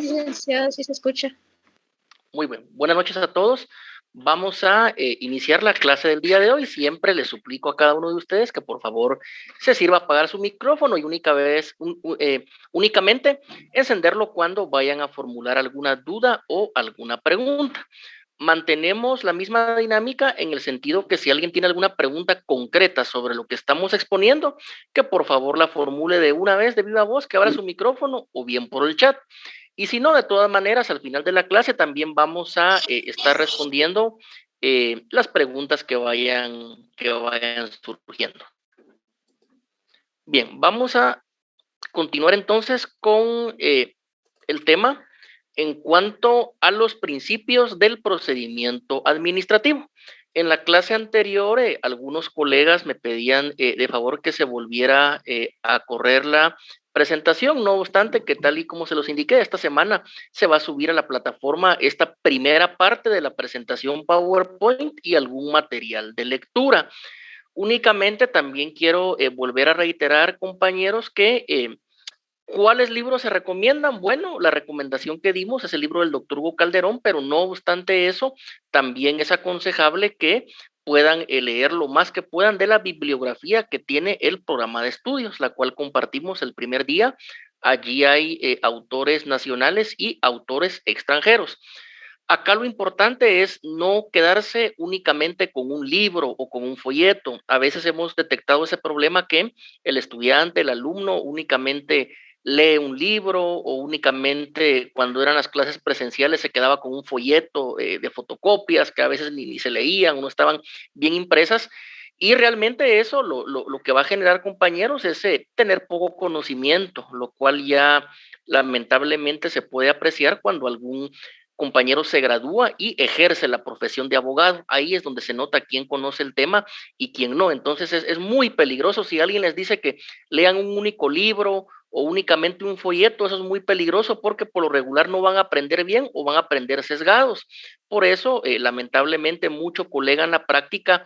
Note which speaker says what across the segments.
Speaker 1: Licenciado, sí se escucha.
Speaker 2: Muy bien. Buenas noches a todos. Vamos a iniciar la clase del día de hoy. Siempre les suplico a cada uno de ustedes que por favor se sirva a apagar su micrófono y únicamente encenderlo cuando vayan a formular alguna duda o alguna pregunta. Mantenemos la misma dinámica en el sentido que si alguien tiene alguna pregunta concreta sobre lo que estamos exponiendo, que por favor la formule de una vez de viva voz, que abra su micrófono o bien por el chat. Y si no, de todas maneras, al final de la clase también vamos a estar respondiendo las preguntas que vayan surgiendo. Bien, vamos a continuar entonces con el tema en cuanto a los principios del procedimiento administrativo. En la clase anterior, algunos colegas me pedían de favor que se volviera a correr la presentación, no obstante que tal y como se los indiqué, esta semana se va a subir a la plataforma esta primera parte de la presentación PowerPoint y algún material de lectura. Únicamente también quiero volver a reiterar, compañeros, que ¿cuáles libros se recomiendan? Bueno, la recomendación que dimos es el libro del doctor Hugo Calderón, pero no obstante eso, también es aconsejable que puedan leer lo más que puedan de la bibliografía que tiene el programa de estudios, la cual compartimos el primer día. Allí hay autores nacionales y autores extranjeros. Acá lo importante es no quedarse únicamente con un libro o con un folleto. A veces hemos detectado ese problema que el estudiante, el alumno únicamente lee un libro o únicamente cuando eran las clases presenciales se quedaba con un folleto de fotocopias que a veces ni se leían o no estaban bien impresas. Y realmente eso lo que va a generar, compañeros, es tener poco conocimiento, lo cual ya lamentablemente se puede apreciar cuando algún compañero se gradúa y ejerce la profesión de abogado. Ahí es donde se nota quién conoce el tema y quién no. Entonces es muy peligroso si alguien les dice que lean un único libro o únicamente un folleto, eso es muy peligroso porque por lo regular no van a aprender bien o van a aprender sesgados. Por eso, lamentablemente, mucho colega en la práctica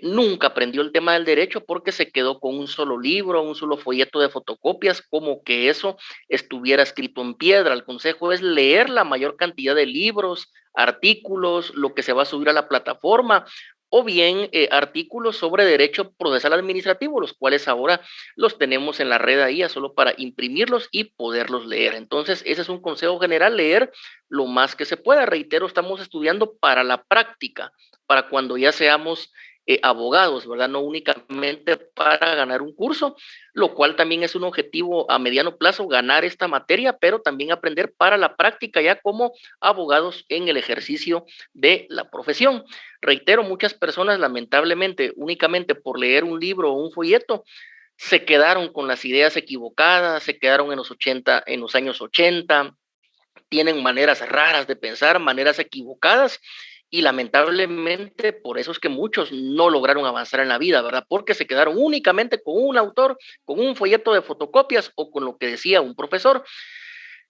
Speaker 2: nunca aprendió el tema del derecho porque se quedó con un solo libro, un solo folleto de fotocopias, como que eso estuviera escrito en piedra. El consejo es leer la mayor cantidad de libros, artículos, lo que se va a subir a la plataforma, o bien artículos sobre derecho procesal administrativo, los cuales ahora los tenemos en la red ahí, solo para imprimirlos y poderlos leer. Entonces, ese es un consejo general, leer lo más que se pueda. Reitero, estamos estudiando para la práctica, para cuando ya seamos abogados, ¿verdad? No únicamente para ganar un curso, lo cual también es un objetivo a mediano plazo, ganar esta materia, pero también aprender para la práctica ya como abogados en el ejercicio de la profesión. Reitero, muchas personas lamentablemente únicamente por leer un libro o un folleto se quedaron con las ideas equivocadas, se quedaron en los años 80, tienen maneras raras de pensar, maneras equivocadas, y lamentablemente por eso es que muchos no lograron avanzar en la vida, ¿verdad? Porque se quedaron únicamente con un autor, con un folleto de fotocopias o con lo que decía un profesor.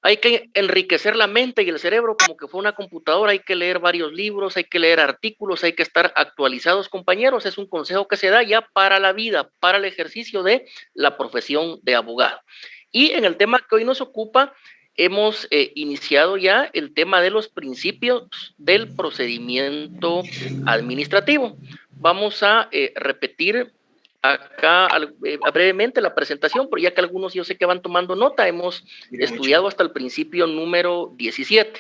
Speaker 2: Hay que enriquecer la mente y el cerebro como que fue una computadora, hay que leer varios libros, hay que leer artículos, hay que estar actualizados, compañeros. Es un consejo que se da ya para la vida, para el ejercicio de la profesión de abogado. Y en el tema que hoy nos ocupa, hemos iniciado ya el tema de los principios del procedimiento administrativo. Vamos a repetir acá brevemente la presentación, pero ya que algunos yo sé que van tomando nota, hemos estudiado hasta el principio número 17.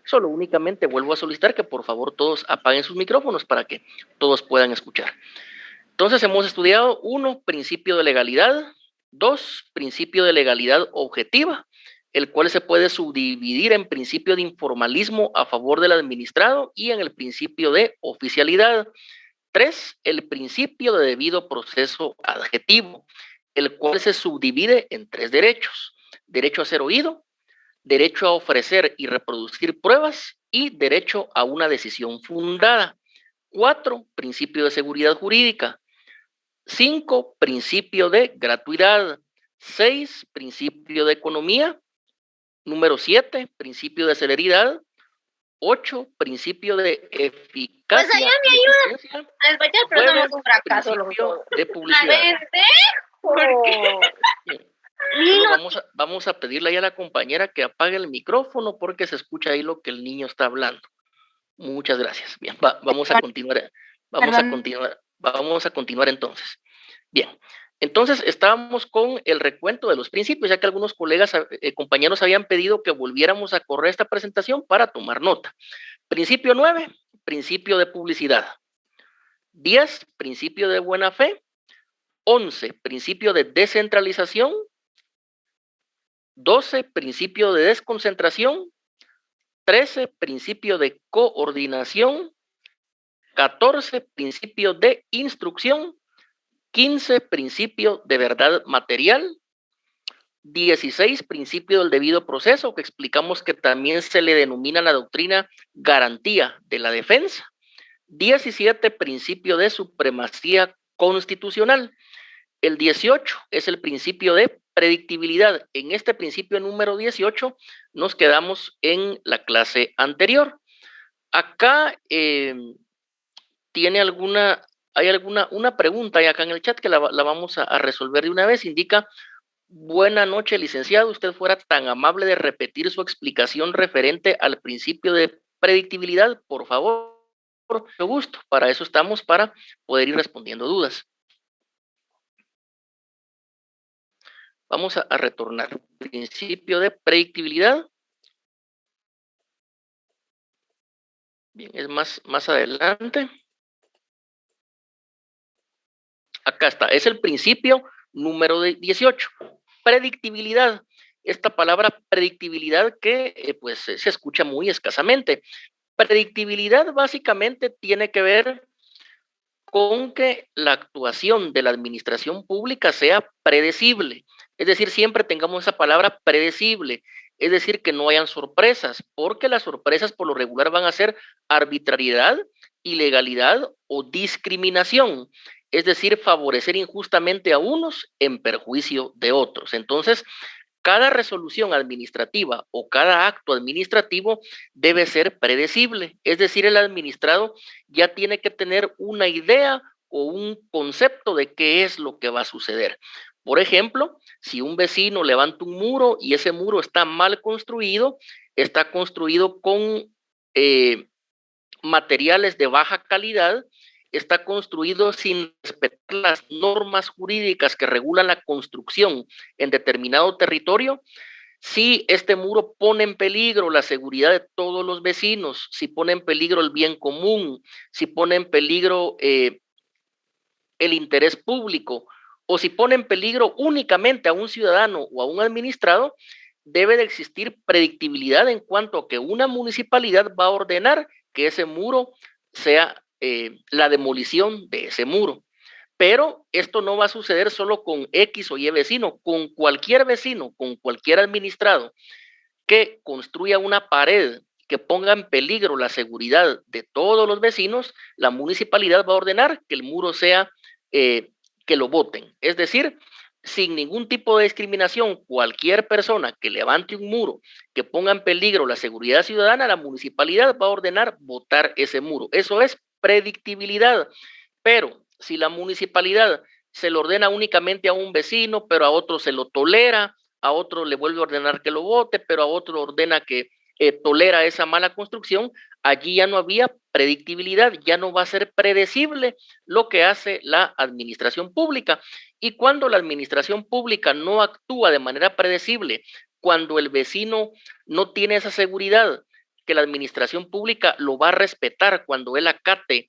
Speaker 2: Solo únicamente vuelvo a solicitar que por favor todos apaguen sus micrófonos para que todos puedan escuchar. Entonces hemos estudiado 1, principio de legalidad; 2, principio de legalidad objetiva, el cual se puede subdividir en principio de informalismo a favor del administrado y en el principio de oficialidad. 3, el principio de debido proceso adjetivo, el cual se subdivide en 3 derechos: derecho a ser oído, derecho a ofrecer y reproducir pruebas y derecho a una decisión fundada. 4, principio de seguridad jurídica. 5, principio de gratuidad. 6, principio de economía. Número 7, principio de celeridad. 8, principio de eficacia.
Speaker 1: Pues allá me ayudan a despachar, pero
Speaker 2: 9,
Speaker 1: somos un fracaso.
Speaker 2: principio de publicidad.
Speaker 1: A ver, ¿por qué?
Speaker 2: Solo vamos a pedirle ahí a la compañera que apague el micrófono porque se escucha ahí lo que el niño está hablando. Muchas gracias. Bien, vamos a continuar. Vamos a continuar entonces. Bien, entonces estábamos con el recuento de los principios, ya que algunos colegas, compañeros habían pedido que volviéramos a correr esta presentación para tomar nota. Principio 9, principio de publicidad. 10, principio de buena fe. 11, principio de descentralización. 12, principio de desconcentración. 13, principio de coordinación. 14, principio de instrucción. 15, principio de verdad material. 16, principio del debido proceso, que explicamos que también se le denomina la doctrina garantía de la defensa. 17, principio de supremacía constitucional. El 18 es el principio de predictibilidad. En este principio número 18 nos quedamos en la clase anterior. Acá hay una pregunta y acá en el chat que la vamos a resolver de una vez. Indica: buena noche, licenciado. Usted fuera tan amable de repetir su explicación referente al principio de predictibilidad, por favor. Con mucho gusto. Para eso estamos, para poder ir respondiendo dudas. Vamos a retornar. Principio de predictibilidad. Bien, es más adelante. Acá está. Es el principio número 18. Predictibilidad. Esta palabra predictibilidad que pues se escucha muy escasamente. Predictibilidad básicamente tiene que ver con que la actuación de la administración pública sea predecible. Es decir, siempre tengamos esa palabra predecible. Es decir, que no hayan sorpresas, porque las sorpresas por lo regular van a ser arbitrariedad, ilegalidad o discriminación. Es decir, favorecer injustamente a unos en perjuicio de otros. Entonces, cada resolución administrativa o cada acto administrativo debe ser predecible. Es decir, el administrado ya tiene que tener una idea o un concepto de qué es lo que va a suceder. Por ejemplo, si un vecino levanta un muro y ese muro está mal construido, está construido con materiales de baja calidad, está construido sin respetar las normas jurídicas que regulan la construcción en determinado territorio, si este muro pone en peligro la seguridad de todos los vecinos, si pone en peligro el bien común, si pone en peligro el interés público, o si pone en peligro únicamente a un ciudadano o a un administrado, debe de existir predictibilidad en cuanto a que una municipalidad va a ordenar que ese muro sea la demolición de ese muro. Pero esto no va a suceder solo con X o Y vecino, con cualquier vecino, con cualquier administrado que construya una pared que ponga en peligro la seguridad de todos los vecinos, la municipalidad va a ordenar que el muro sea, que lo boten. Es decir, sin ningún tipo de discriminación, cualquier persona que levante un muro que ponga en peligro la seguridad ciudadana, la municipalidad va a ordenar botar ese muro. Eso es predictibilidad. Pero si la municipalidad se lo ordena únicamente a un vecino, pero a otro se lo tolera, a otro le vuelve a ordenar que lo vote, pero a otro ordena que tolera esa mala construcción, allí ya no había predictibilidad, ya no va a ser predecible lo que hace la administración pública. Y cuando la administración pública no actúa de manera predecible, cuando el vecino no tiene esa seguridad que la administración pública lo va a respetar cuando él acate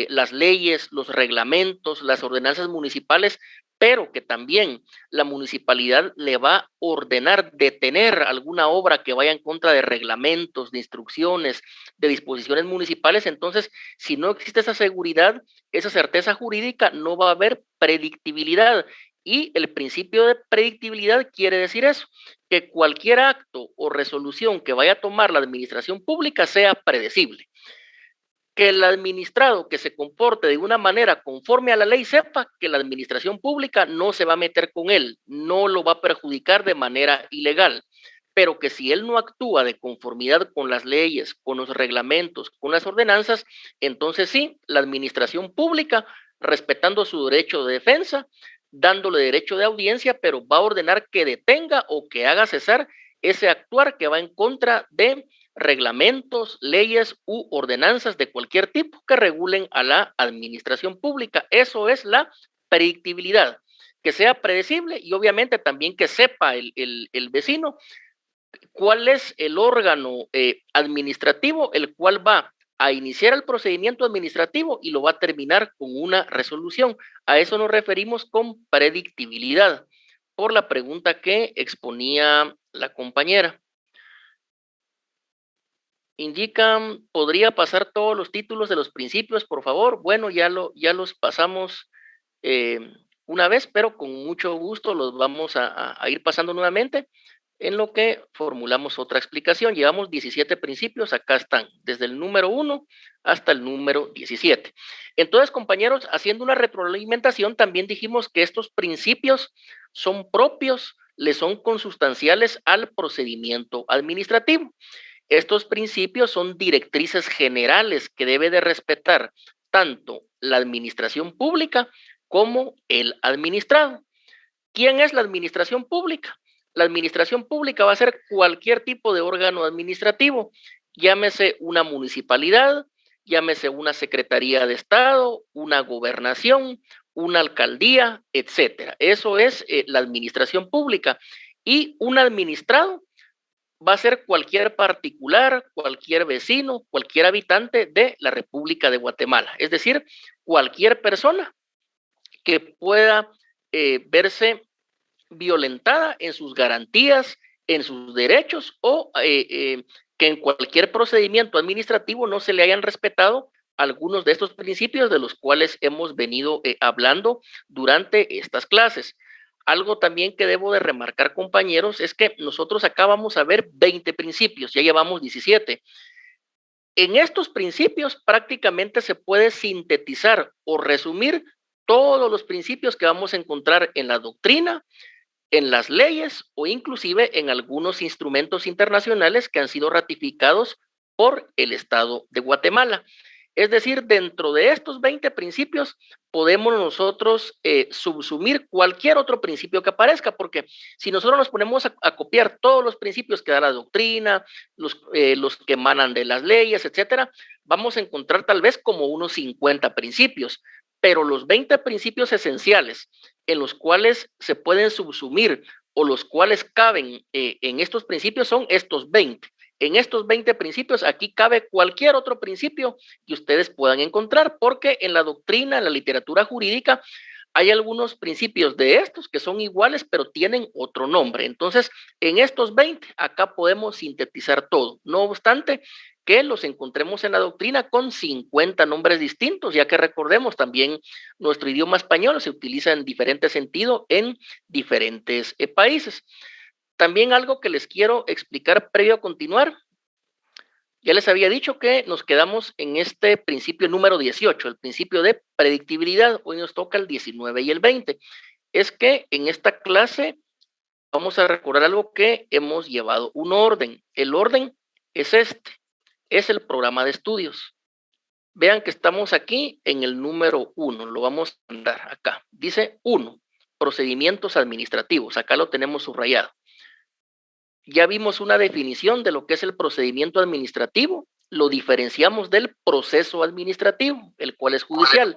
Speaker 2: las leyes, los reglamentos, las ordenanzas municipales, pero que también la municipalidad le va a ordenar detener alguna obra que vaya en contra de reglamentos, de instrucciones, de disposiciones municipales. Entonces, si no existe esa seguridad, esa certeza jurídica, no va a haber predictibilidad. Y el principio de predictibilidad quiere decir eso, que cualquier acto o resolución que vaya a tomar la administración pública sea predecible. Que el administrado que se comporte de una manera conforme a la ley sepa que la administración pública no se va a meter con él, no lo va a perjudicar de manera ilegal, pero que si él no actúa de conformidad con las leyes, con los reglamentos, con las ordenanzas, entonces sí, la administración pública, respetando su derecho de defensa, dándole derecho de audiencia, pero va a ordenar que detenga o que haga cesar ese actuar que va en contra de reglamentos, leyes u ordenanzas de cualquier tipo que regulen a la administración pública. Eso es la predictibilidad, que sea predecible y obviamente también que sepa el vecino cuál es el órgano administrativo el cual va a iniciar el procedimiento administrativo y lo va a terminar con una resolución. A eso nos referimos con predictibilidad, por la pregunta que exponía la compañera. Indican, ¿podría pasar todos los títulos de los principios, por favor? Bueno, ya los pasamos una vez, pero con mucho gusto los vamos a ir pasando nuevamente en lo que formulamos otra explicación. Llevamos 17 principios, acá están, desde el número 1 hasta el número 17. Entonces, compañeros, haciendo una retroalimentación, también dijimos que estos principios son propios, le son consustanciales al procedimiento administrativo. Estos principios son directrices generales que debe de respetar tanto la administración pública como el administrado. ¿Quién es la administración pública? La administración pública va a ser cualquier tipo de órgano administrativo, llámese una municipalidad, llámese una secretaría de Estado, una gobernación, una alcaldía, etcétera. Eso es la administración pública. Y un administrado va a ser cualquier particular, cualquier vecino, cualquier habitante de la República de Guatemala. Es decir, cualquier persona que pueda verse violentada en sus garantías, en sus derechos o que en cualquier procedimiento administrativo no se le hayan respetado algunos de estos principios de los cuales hemos venido hablando durante estas clases. Algo también que debo de remarcar, compañeros, es que nosotros acá vamos a ver 20 principios, ya llevamos 17. En estos principios prácticamente se puede sintetizar o resumir todos los principios que vamos a encontrar en la doctrina, en las leyes o inclusive en algunos instrumentos internacionales que han sido ratificados por el Estado de Guatemala. Es decir, dentro de estos 20 principios podemos nosotros subsumir cualquier otro principio que aparezca, porque si nosotros nos ponemos a copiar todos los principios que da la doctrina, los que emanan de las leyes, etcétera, vamos a encontrar tal vez como unos 50 principios, pero los 20 principios esenciales en los cuales se pueden subsumir o los cuales caben en estos principios son estos 20. En estos 20 principios, aquí cabe cualquier otro principio que ustedes puedan encontrar, porque en la doctrina, en la literatura jurídica, hay algunos principios de estos que son iguales, pero tienen otro nombre. Entonces, en estos 20, acá podemos sintetizar todo. No obstante, que los encontremos en la doctrina con 50 nombres distintos, ya que recordemos también nuestro idioma español se utiliza en diferente sentido en diferentes países. También algo que les quiero explicar previo a continuar. Ya les había dicho que nos quedamos en este principio número 18, el principio de predictibilidad. Hoy nos toca el 19 y el 20. Es que en esta clase vamos a recordar algo que hemos llevado, un orden. El orden es este, es el programa de estudios. Vean que estamos aquí en el número 1, lo vamos a andar acá. Dice 1, procedimientos administrativos. Acá lo tenemos subrayado. Ya vimos una definición de lo que es el procedimiento administrativo, lo diferenciamos del proceso administrativo, el cual es judicial.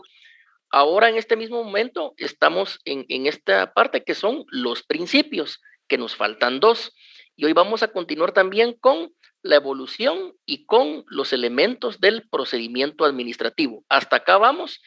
Speaker 2: Ahora en este mismo momento estamos en esta parte que son los principios, que nos faltan 2. Y hoy vamos a continuar también con la evolución y con los elementos del procedimiento administrativo. Hasta acá vamos.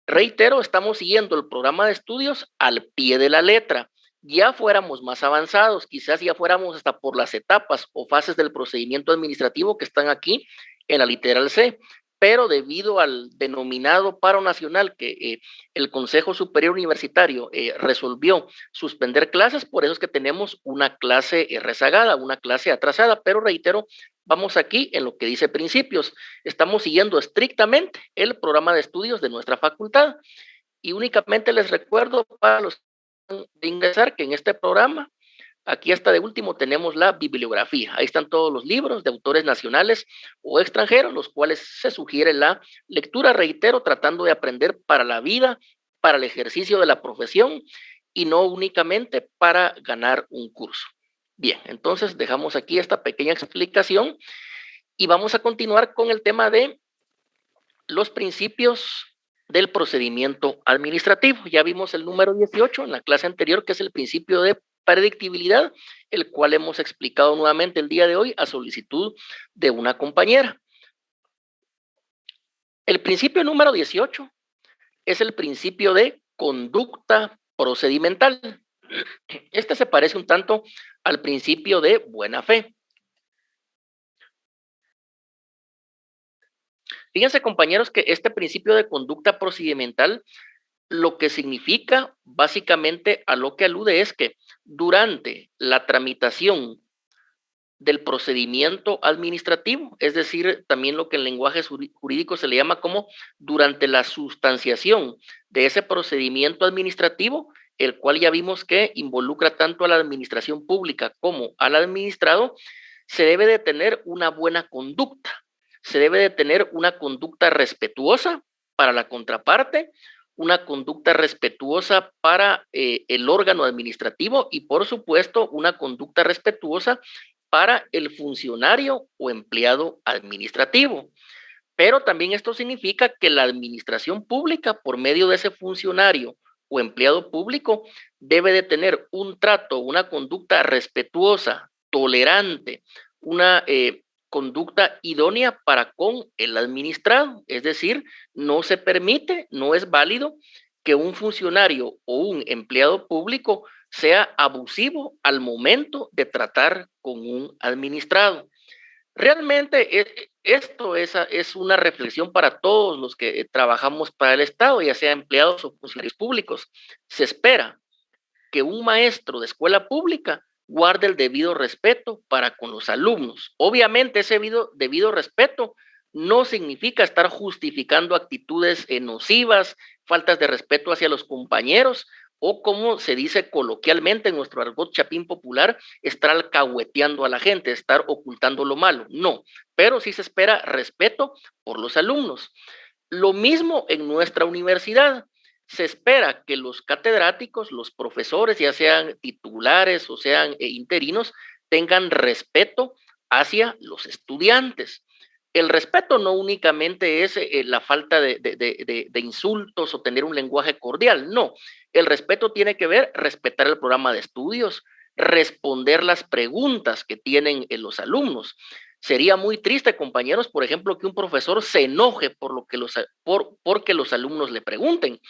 Speaker 2: Reitero, estamos siguiendo el programa de estudios al pie de la letra. Ya fuéramos más avanzados, quizás ya fuéramos hasta por las etapas o fases del procedimiento administrativo que están aquí en la literal C, pero debido al denominado paro nacional que el Consejo Superior Universitario resolvió suspender clases, por eso es que tenemos una clase rezagada, una clase atrasada, pero reitero, vamos aquí en lo que dice principios. Estamos siguiendo estrictamente el programa de estudios de nuestra facultad y únicamente les recuerdo para los de ingresar que en este programa, aquí hasta de último tenemos la bibliografía. Ahí están todos los libros de autores nacionales o extranjeros, los cuales se sugiere la lectura, reitero, tratando de aprender para la vida, para el ejercicio de la profesión y no únicamente para ganar un curso. Bien, entonces dejamos aquí esta pequeña explicación y vamos a continuar con el tema de los principios del procedimiento administrativo. Ya vimos el número 18 en la clase anterior, que es el principio de predictibilidad, el cual hemos explicado nuevamente el día de hoy a solicitud de una compañera. El principio número 18 es el principio de conducta procedimental. Este se parece un tanto al principio de buena fe. Fíjense, compañeros, que este principio de conducta procedimental lo que significa básicamente a lo que alude es que durante la tramitación del procedimiento administrativo, es decir, también lo que en lenguaje jurídico se le llama como durante la sustanciación de ese procedimiento administrativo, el cual ya vimos que involucra tanto a la administración pública como al administrado, se debe de tener una buena conducta, se debe de tener una conducta respetuosa para la contraparte, una conducta respetuosa para el órgano administrativo y, por supuesto, una conducta respetuosa para el funcionario o empleado administrativo. Pero también esto significa que la administración pública, por medio de ese funcionario o empleado público, debe de tener un trato, una conducta respetuosa, tolerante, una conducta idónea para con el administrado. Es decir, no se permite, no es válido que un funcionario o un empleado público sea abusivo al momento de tratar con un administrado. Realmente esto es una reflexión para todos los que trabajamos para el Estado, ya sea empleados o funcionarios públicos. Se espera que un maestro de escuela pública guarde el debido respeto para con los alumnos. Obviamente ese debido respeto no significa estar justificando actitudes nocivas, faltas de respeto hacia los compañeros, o como se dice coloquialmente en nuestro argot chapín popular, estar alcahueteando a la gente, estar ocultando lo malo. No, pero sí se espera respeto por los alumnos. Lo mismo en nuestra universidad. Se espera que los catedráticos, los profesores, ya sean titulares o sean interinos, tengan respeto hacia los estudiantes. El respeto no únicamente es la falta de insultos o tener un lenguaje cordial, no. El respeto tiene que ver respetar el programa de estudios, responder las preguntas que tienen los alumnos. Sería muy triste, compañeros, por ejemplo, que un profesor se enoje porque los alumnos le pregunten.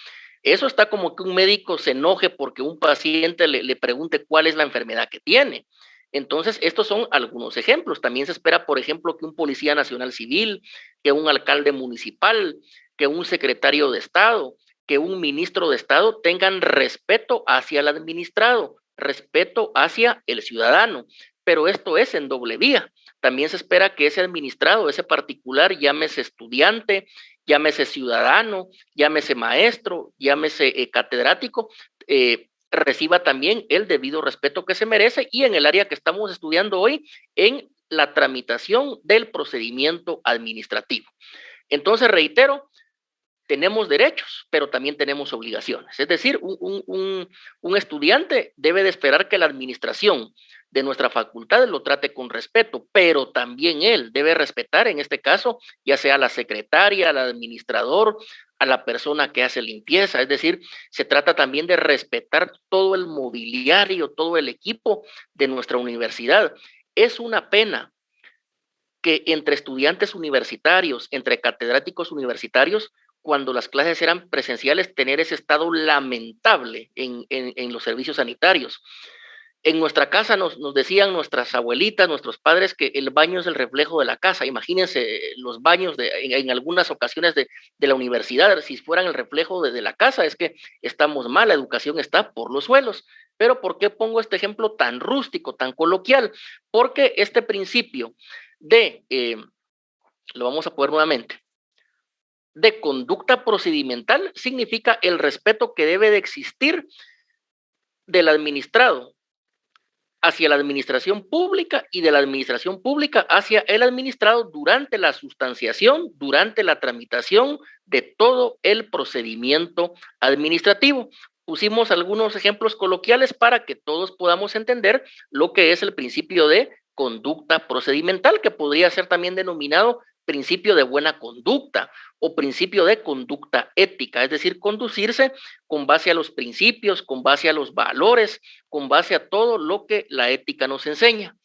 Speaker 2: Eso está como que un médico se enoje porque un paciente le pregunte cuál es la enfermedad que tiene. Entonces, estos son algunos ejemplos. También se espera, por ejemplo, que un policía nacional civil, que un alcalde municipal, que un secretario de Estado, que un ministro de Estado tengan respeto hacia el administrado, respeto hacia el ciudadano. Pero esto es en doble vía. También se espera que ese administrado, ese particular, llámese estudiante, llámese ciudadano, llámese maestro, llámese catedrático, reciba también el debido respeto que se merece y en el área que estamos estudiando hoy, en la tramitación del procedimiento administrativo. Entonces, reitero, tenemos derechos, pero también tenemos obligaciones. Es decir, un estudiante debe de esperar que la administración de nuestra facultad lo trate con respeto, pero también él debe respetar, en este caso, ya sea a la secretaria, al administrador, a la persona que hace limpieza. Es decir, se trata también de respetar todo el mobiliario, todo el equipo de nuestra universidad. Es una pena que entre estudiantes universitarios, entre catedráticos universitarios, cuando las clases eran presenciales, tener ese estado lamentable en los servicios sanitarios. En nuestra casa nos decían nuestras abuelitas, nuestros padres, que el baño es el reflejo de la casa. Imagínense los baños en algunas ocasiones de la universidad, si fueran el reflejo de la casa, es que estamos mal, la educación está por los suelos. Pero ¿por qué pongo este ejemplo tan rústico, tan coloquial? Porque este principio lo vamos a poner nuevamente, de conducta procedimental significa el respeto que debe de existir del administrado hacia la administración pública y de la administración pública hacia el administrado durante la sustanciación, durante la tramitación de todo el procedimiento administrativo. Pusimos algunos ejemplos coloquiales para que todos podamos entender lo que es el principio de conducta procedimental, que podría ser también denominado principio de buena conducta o principio de conducta ética, es decir, conducirse con base a los principios, con base a los valores, con base a todo lo que la ética nos enseña.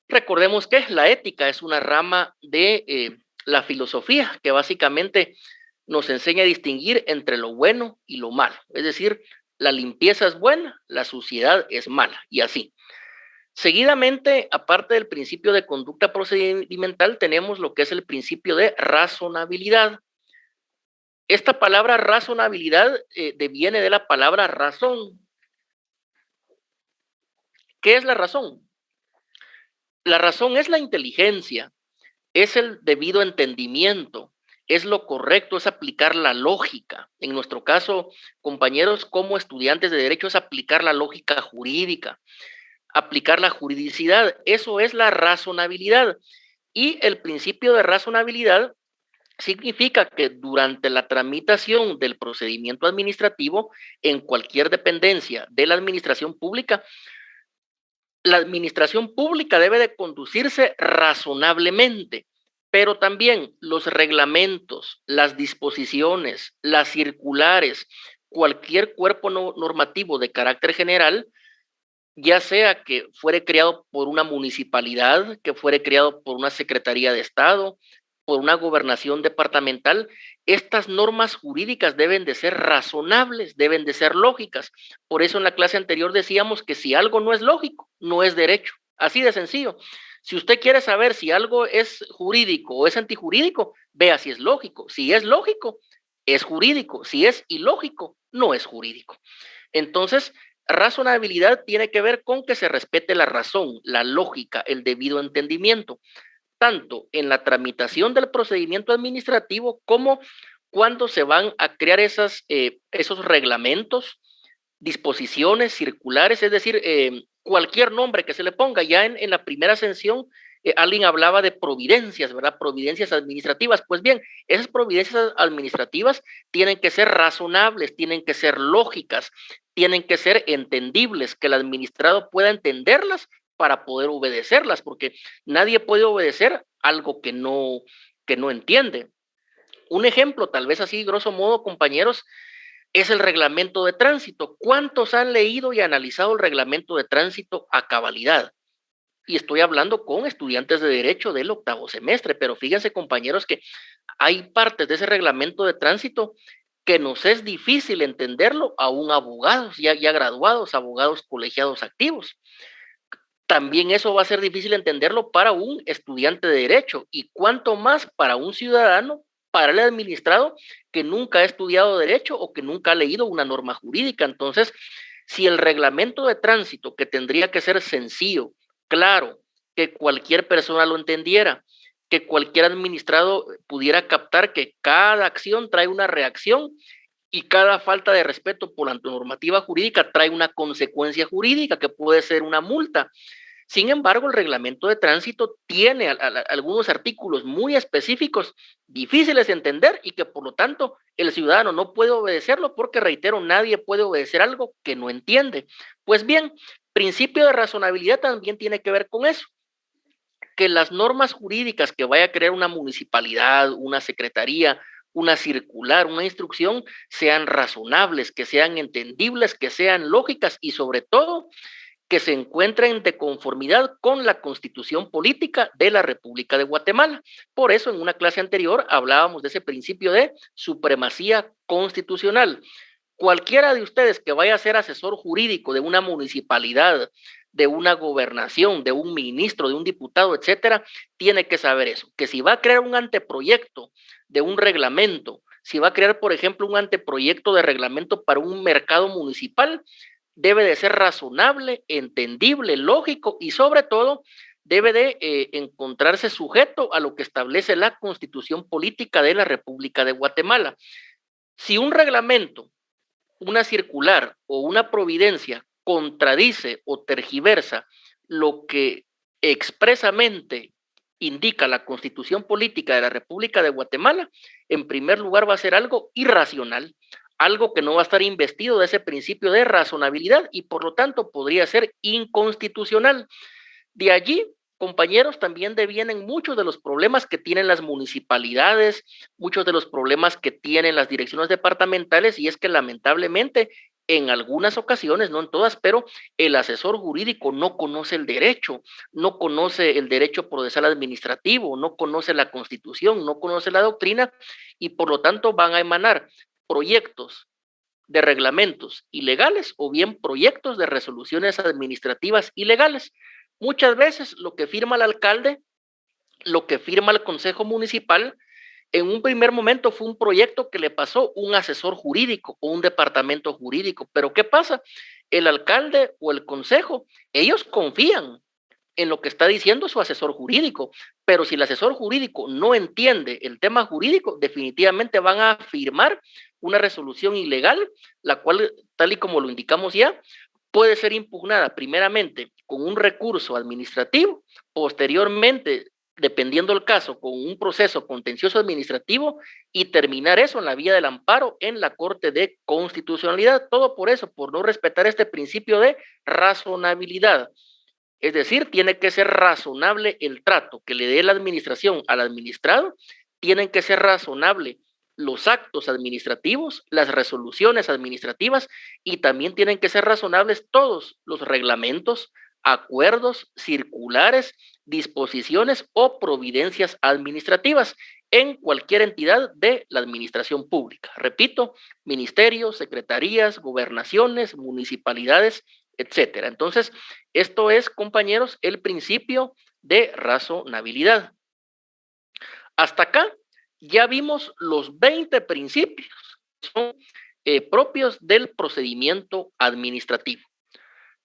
Speaker 2: Recordemos que la ética es una rama de la filosofía que básicamente nos enseña a distinguir entre lo bueno y lo malo, es decir, la limpieza es buena, la suciedad es mala y así. Seguidamente, aparte del principio de conducta procedimental, tenemos lo que es el principio de razonabilidad. Esta palabra razonabilidad deviene de la palabra razón. ¿Qué es la razón? La razón es la inteligencia, es el debido entendimiento, es lo correcto, es aplicar la lógica. En nuestro caso, compañeros, como estudiantes de derecho, es aplicar la lógica jurídica, aplicar la juridicidad. Eso es la razonabilidad. Y el principio de razonabilidad significa que durante la tramitación del procedimiento administrativo en cualquier dependencia de la administración pública debe de conducirse razonablemente, pero también los reglamentos, las disposiciones, las circulares, cualquier cuerpo normativo de carácter general, ya sea que fuere creado por una municipalidad, que fuere creado por una secretaría de Estado, por una gobernación departamental, estas normas jurídicas deben de ser razonables, deben de ser lógicas. Por eso en la clase anterior decíamos que si algo no es lógico, no es derecho. Así de sencillo. Si usted quiere saber si algo es jurídico o es antijurídico, vea si es lógico. Si es lógico, es jurídico. Si es ilógico, no es jurídico. Entonces, razonabilidad tiene que ver con que se respete la razón, la lógica, el debido entendimiento, tanto en la tramitación del procedimiento administrativo como cuando se van a crear esos reglamentos, disposiciones circulares, es decir, cualquier nombre que se le ponga. Ya en la primera sesión alguien hablaba de providencias, ¿verdad? Providencias administrativas. Pues bien, esas providencias administrativas tienen que ser razonables, tienen que ser lógicas, tienen que ser entendibles, que el administrado pueda entenderlas para poder obedecerlas, porque nadie puede obedecer algo que no entiende. Un ejemplo, tal vez así, grosso modo, compañeros, es el reglamento de tránsito. ¿Cuántos han leído y analizado el reglamento de tránsito a cabalidad? Y estoy hablando con estudiantes de derecho del 8º semestre, pero fíjense, compañeros, que hay partes de ese reglamento de tránsito que nos es difícil entenderlo aún abogados ya graduados, abogados colegiados activos. También eso va a ser difícil entenderlo para un estudiante de derecho y cuánto más para un ciudadano, para el administrado que nunca ha estudiado derecho o que nunca ha leído una norma jurídica. Entonces, si el reglamento de tránsito, que tendría que ser sencillo, claro, que cualquier persona lo entendiera, que cualquier administrado pudiera captar que cada acción trae una reacción y cada falta de respeto por la normativa jurídica trae una consecuencia jurídica que puede ser una multa. Sin embargo, el reglamento de tránsito tiene algunos artículos muy específicos, difíciles de entender y que por lo tanto el ciudadano no puede obedecerlo porque, reitero, nadie puede obedecer algo que no entiende. Pues bien, principio de razonabilidad también tiene que ver con eso, que las normas jurídicas que vaya a crear una municipalidad, una secretaría, una circular, una instrucción, sean razonables, que sean entendibles, que sean lógicas y sobre todo que se encuentren de conformidad con la Constitución Política de la República de Guatemala. Por eso, en una clase anterior hablábamos de ese principio de supremacía constitucional. Cualquiera de ustedes que vaya a ser asesor jurídico de una municipalidad, de una gobernación, de un ministro, de un diputado, etcétera, tiene que saber eso, que si va a crear un anteproyecto de un reglamento, si va a crear, por ejemplo, un anteproyecto de reglamento para un mercado municipal, debe de ser razonable, entendible, lógico y sobre todo debe de encontrarse sujeto a lo que establece la Constitución Política de la República de Guatemala. Si un reglamento, una circular o una providencia contradice o tergiversa lo que expresamente indica la Constitución Política de la República de Guatemala, en primer lugar va a ser algo irracional, algo que no va a estar investido de ese principio de razonabilidad y por lo tanto podría ser inconstitucional. De allí, compañeros, también devienen muchos de los problemas que tienen las municipalidades, muchos de los problemas que tienen las direcciones departamentales, y es que lamentablemente en algunas ocasiones, no en todas, pero el asesor jurídico no conoce el derecho, no conoce el derecho procesal administrativo, no conoce la Constitución, no conoce la doctrina, y por lo tanto van a emanar proyectos de reglamentos ilegales o bien proyectos de resoluciones administrativas ilegales. Muchas veces lo que firma el alcalde, lo que firma el consejo municipal, en un primer momento fue un proyecto que le pasó un asesor jurídico o un departamento jurídico. Pero ¿qué pasa? El alcalde o el consejo, ellos confían en lo que está diciendo su asesor jurídico, pero si el asesor jurídico no entiende el tema jurídico, definitivamente van a firmar una resolución ilegal, la cual, tal y como lo indicamos ya, puede ser impugnada primeramente con un recurso administrativo, posteriormente, dependiendo del caso, con un proceso contencioso administrativo y terminar eso en la vía del amparo en la Corte de Constitucionalidad. Todo por eso, por no respetar este principio de razonabilidad. Es decir, tiene que ser razonable el trato que le dé la administración al administrado, tienen que ser razonable los actos administrativos, las resoluciones administrativas y también tienen que ser razonables todos los reglamentos, acuerdos, circulares, disposiciones o providencias administrativas en cualquier entidad de la administración pública. Repito, ministerios, secretarías, gobernaciones, municipalidades, etcétera. Entonces, esto es, compañeros, el principio de razonabilidad. Hasta acá ya vimos los 20 principios que son propios del procedimiento administrativo.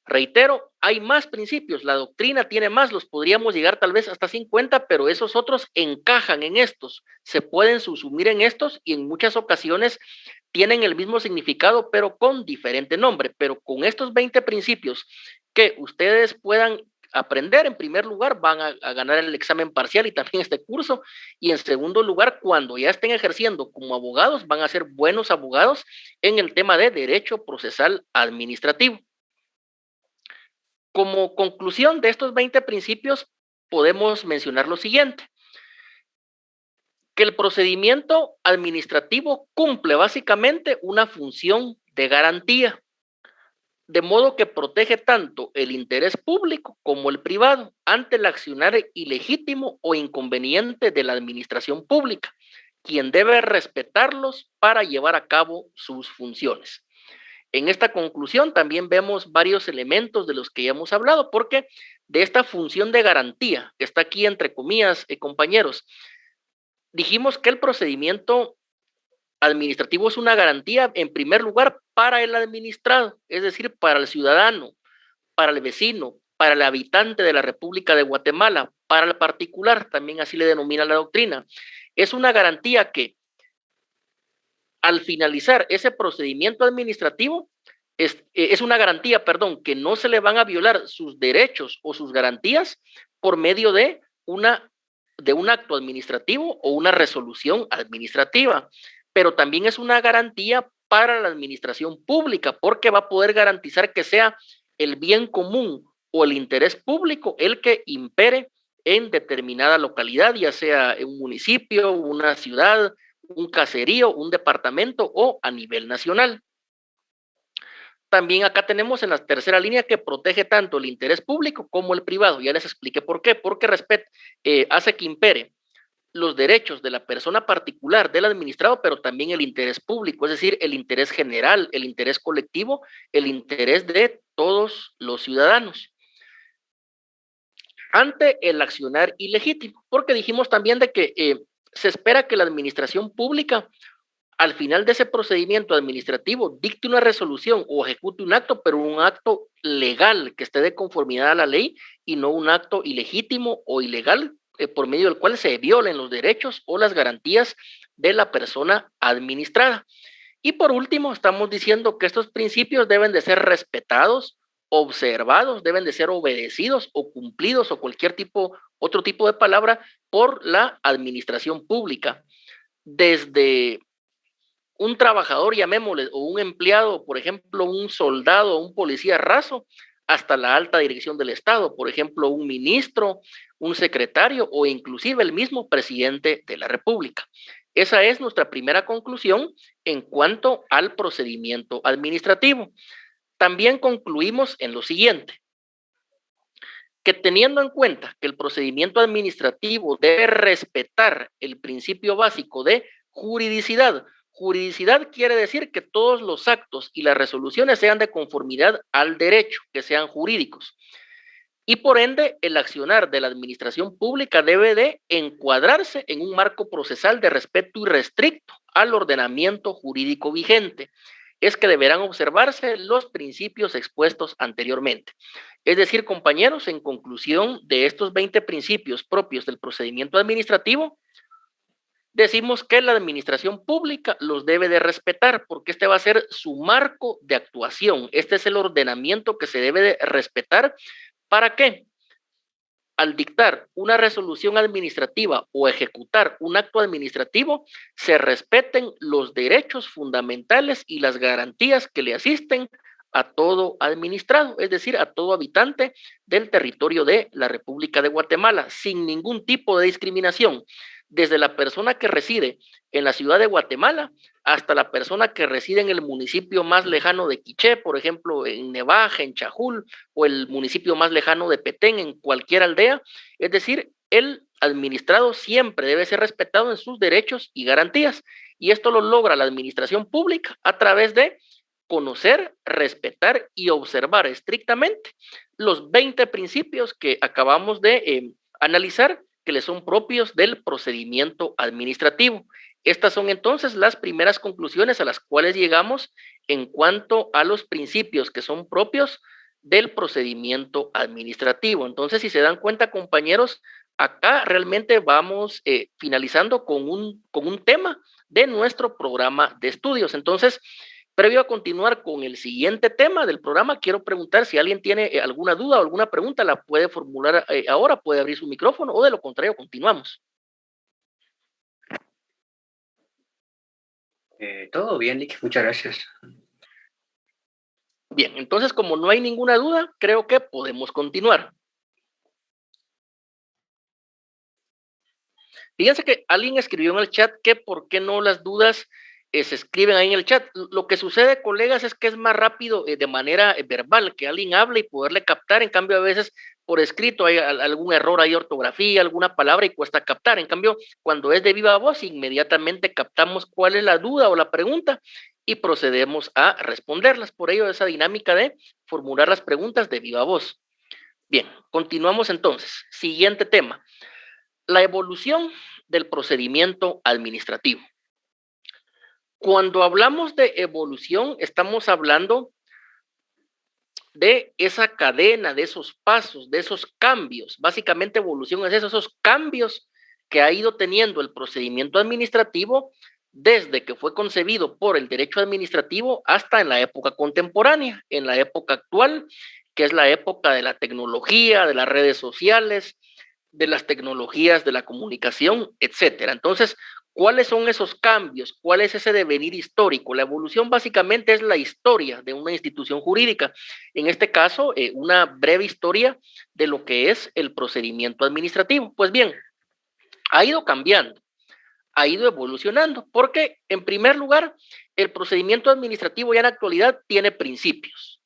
Speaker 2: Reitero, hay más principios, la doctrina tiene más, los podríamos llegar tal vez hasta 50, pero esos otros encajan en estos, se pueden subsumir en estos y en muchas ocasiones tienen el mismo significado, pero con diferente nombre. Pero con estos 20 principios que ustedes puedan aprender, en primer lugar, van a ganar el examen parcial y también este curso. Y en segundo lugar, cuando ya estén ejerciendo como abogados, van a ser buenos abogados en el tema de derecho procesal administrativo. Como conclusión de estos 20 principios, podemos mencionar lo siguiente: que el procedimiento administrativo cumple básicamente una función de garantía, de modo que protege tanto el interés público como el privado ante el accionar ilegítimo o inconveniente de la administración pública, quien debe respetarlos para llevar a cabo sus funciones. En esta conclusión también vemos varios elementos de los que ya hemos hablado, porque de esta función de garantía, que está aquí entre comillas, compañeros, dijimos que el procedimiento administrativo es una garantía, en primer lugar, para el administrado, es decir, para el ciudadano, para el vecino, para el habitante de la República de Guatemala, para el particular, también así le denomina la doctrina. Es una garantía que al finalizar ese procedimiento administrativo, es una garantía, perdón, que no se le van a violar sus derechos o sus garantías por medio de un acto administrativo o una resolución administrativa, pero también es una garantía para la administración pública, porque va a poder garantizar que sea el bien común o el interés público el que impere en determinada localidad, ya sea en un municipio, una ciudad, un caserío, un departamento o a nivel nacional. También acá tenemos en la tercera línea que protege tanto el interés público como el privado. Ya les expliqué por qué. Porque hace que impere los derechos de la persona particular, del administrado, pero también el interés público, es decir, el interés general, el interés colectivo, el interés de todos los ciudadanos ante el accionar ilegítimo. Porque dijimos también de que se espera que la administración pública al final de ese procedimiento administrativo dicte una resolución o ejecute un acto, pero un acto legal que esté de conformidad a la ley y no un acto ilegítimo o ilegal por medio del cual se violen los derechos o las garantías de la persona administrada. Y por último, estamos diciendo que estos principios deben de ser respetados, observados, deben de ser obedecidos o cumplidos o otro tipo de palabra por la administración pública. Desde un trabajador, llamémosle, o un empleado, por ejemplo, un soldado o un policía raso, hasta la alta dirección del Estado, por ejemplo, un ministro, un secretario o inclusive el mismo presidente de la República. Esa es nuestra primera conclusión en cuanto al procedimiento administrativo. También concluimos en lo siguiente, que teniendo en cuenta que el procedimiento administrativo debe respetar el principio básico de juridicidad. Juridicidad quiere decir que todos los actos y las resoluciones sean de conformidad al derecho, que sean jurídicos. Y por ende, el accionar de la administración pública debe de encuadrarse en un marco procesal de respeto irrestricto al ordenamiento jurídico vigente. Es que deberán observarse los principios expuestos anteriormente. Es decir, compañeros, en conclusión de estos 20 principios propios del procedimiento administrativo, decimos que la administración pública los debe de respetar porque este va a ser su marco de actuación. Este es el ordenamiento que se debe de respetar. ¿Para qué? Al dictar una resolución administrativa o ejecutar un acto administrativo, se respeten los derechos fundamentales y las garantías que le asisten a todo administrado, es decir, a todo habitante del territorio de la República de Guatemala, sin ningún tipo de discriminación, desde la persona que reside en la ciudad de Guatemala hasta la persona que reside en el municipio más lejano de Quiché, por ejemplo, en Nevaja, en Chajul, o el municipio más lejano de Petén, en cualquier aldea. Es decir, el administrado siempre debe ser respetado en sus derechos y garantías. Y esto lo logra la administración pública a través de conocer, respetar y observar estrictamente los 20 principios que acabamos de analizar, que le son propios del procedimiento administrativo. Estas son entonces las primeras conclusiones a las cuales llegamos en cuanto a los principios que son propios del procedimiento administrativo. Entonces, si se dan cuenta, compañeros, acá realmente vamos finalizando con un tema de nuestro programa de estudios. Entonces, previo a continuar con el siguiente tema del programa, quiero preguntar si alguien tiene alguna duda o alguna pregunta, la puede formular ahora, puede abrir su micrófono o de lo contrario, continuamos.
Speaker 3: Todo bien, Nick, muchas gracias.
Speaker 2: Bien, entonces como no hay ninguna duda, creo que podemos continuar. Fíjense que alguien escribió en el chat que por qué no las dudas se escriben ahí en el chat. Lo que sucede, colegas, es que es más rápido de manera verbal, que alguien hable y poderle captar. En cambio, a veces por escrito hay algún error, hay ortografía, alguna palabra y cuesta captar. En cambio, cuando es de viva voz, inmediatamente captamos cuál es la duda o la pregunta y procedemos a responderlas. Por ello, esa dinámica de formular las preguntas de viva voz. Bien, continuamos entonces. Siguiente tema. La evolución del procedimiento administrativo. Cuando hablamos de evolución, estamos hablando de esa cadena, de esos pasos, de esos cambios. Básicamente, evolución es eso, esos cambios que ha ido teniendo el procedimiento administrativo desde que fue concebido por el derecho administrativo hasta en la época contemporánea, en la época actual, que es la época de la tecnología, de las redes sociales, de las tecnologías de la comunicación, etcétera. Entonces, ¿cuáles son esos cambios? ¿Cuál es ese devenir histórico? La evolución básicamente es la historia de una institución jurídica. En este caso, una breve historia de lo que es el procedimiento administrativo. Pues bien, ha ido cambiando, ha ido evolucionando, porque en primer lugar, el procedimiento administrativo ya en la actualidad tiene principios.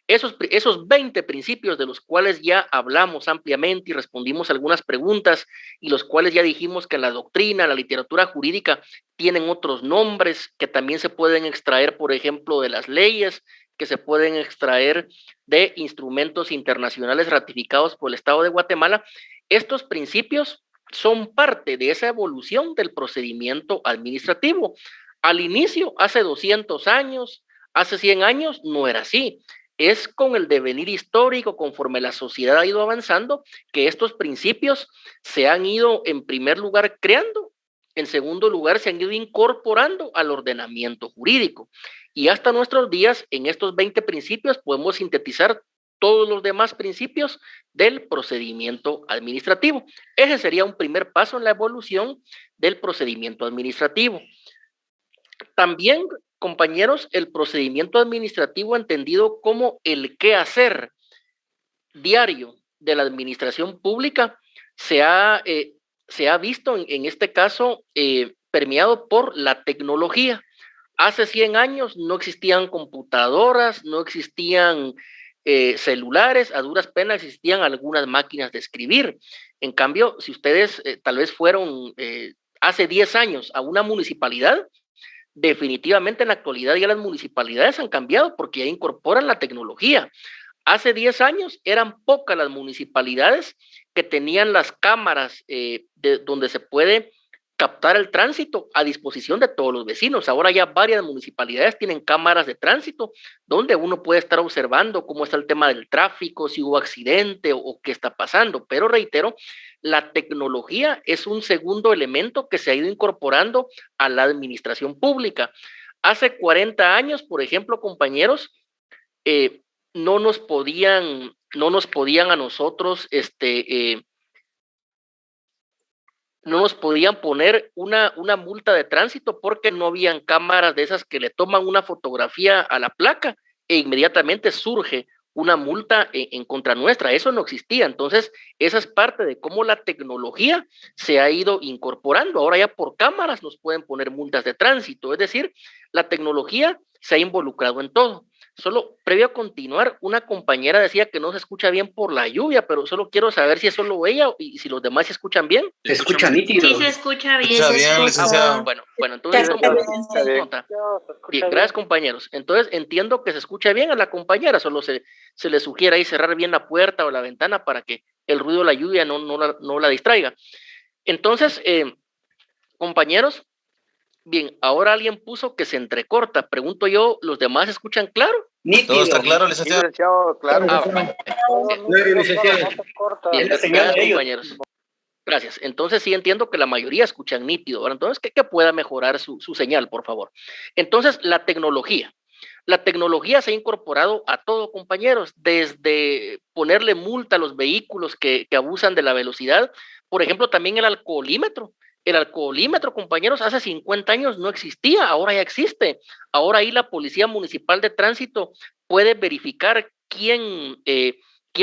Speaker 2: Esos 20 principios de los cuales ya hablamos ampliamente y respondimos algunas preguntas y los cuales ya dijimos que la doctrina, la literatura jurídica tienen otros nombres que también se pueden extraer, por ejemplo, de las leyes, que se pueden extraer de instrumentos internacionales ratificados por el Estado de Guatemala. Estos principios son parte de esa evolución del procedimiento administrativo. Al inicio, hace 200 años, hace 100 años, no era así. Es con el devenir histórico, conforme la sociedad ha ido avanzando, que estos principios se han ido, en primer lugar, creando, en segundo lugar, se han ido incorporando al ordenamiento jurídico. Y hasta nuestros días, en estos 20 principios, podemos sintetizar todos los demás principios del procedimiento administrativo. Ese sería un primer paso en la evolución del procedimiento administrativo. También, compañeros, el procedimiento administrativo entendido como el quehacer diario de la administración pública se ha visto en este caso permeado por la tecnología. Hace 100 años no existían computadoras, no existían celulares, a duras penas existían algunas máquinas de escribir. En cambio, si ustedes tal vez fueron hace 10 años a una municipalidad, definitivamente en la actualidad ya las municipalidades han cambiado porque ya incorporan la tecnología. Hace 10 años eran pocas las municipalidades que tenían las cámaras donde se puede captar el tránsito a disposición de todos los vecinos. Ahora ya varias municipalidades tienen cámaras de tránsito donde uno puede estar observando cómo está el tema del tráfico, si hubo accidente o qué está pasando. Pero reitero, la tecnología es un segundo elemento que se ha ido incorporando a la administración pública. Hace 40 años, por ejemplo, compañeros, no nos podían a nosotros no nos podían poner una multa de tránsito porque no habían cámaras de esas que le toman una fotografía a la placa e inmediatamente surge una multa en contra nuestra. Eso no existía. Entonces, esa es parte de cómo la tecnología se ha ido incorporando. Ahora ya por cámaras nos pueden poner multas de tránsito. Es decir, la tecnología se ha involucrado en todo. Solo previo a continuar, una compañera decía que no se escucha bien por la lluvia, pero solo quiero saber si es solo ella y si los demás se escuchan bien.
Speaker 3: Se escucha nítido.
Speaker 1: Sí, se escucha bien.
Speaker 4: Escucha bien, licenciado.
Speaker 2: Bueno, entonces nota. Bien, gracias, compañeros. Entonces entiendo que se escucha bien a la compañera, solo se le sugiere ahí cerrar bien la puerta o la ventana para que el ruido de la lluvia no la distraiga. Entonces, compañeros, bien, ahora alguien puso que se entrecorta. Pregunto yo, ¿los demás escuchan claro?
Speaker 3: Nítido.
Speaker 4: ¿Todo está claro, licenciado?
Speaker 5: Licenciado, claro.
Speaker 3: Bien, licenciado.
Speaker 2: Bien,
Speaker 3: La señal
Speaker 2: gracias,
Speaker 3: de ellos.
Speaker 2: compañeros. Gracias. Entonces sí entiendo que la mayoría escuchan nítido. Ahora, entonces, que pueda mejorar su señal, por favor. Entonces, la tecnología. La tecnología se ha incorporado a todo, compañeros, desde ponerle multa a los vehículos que abusan de la velocidad. Por ejemplo, también el alcoholímetro. El alcoholímetro, compañeros, hace 50 años no existía, ahora ya existe. Ahora ahí la Policía Municipal de Tránsito puede verificar quién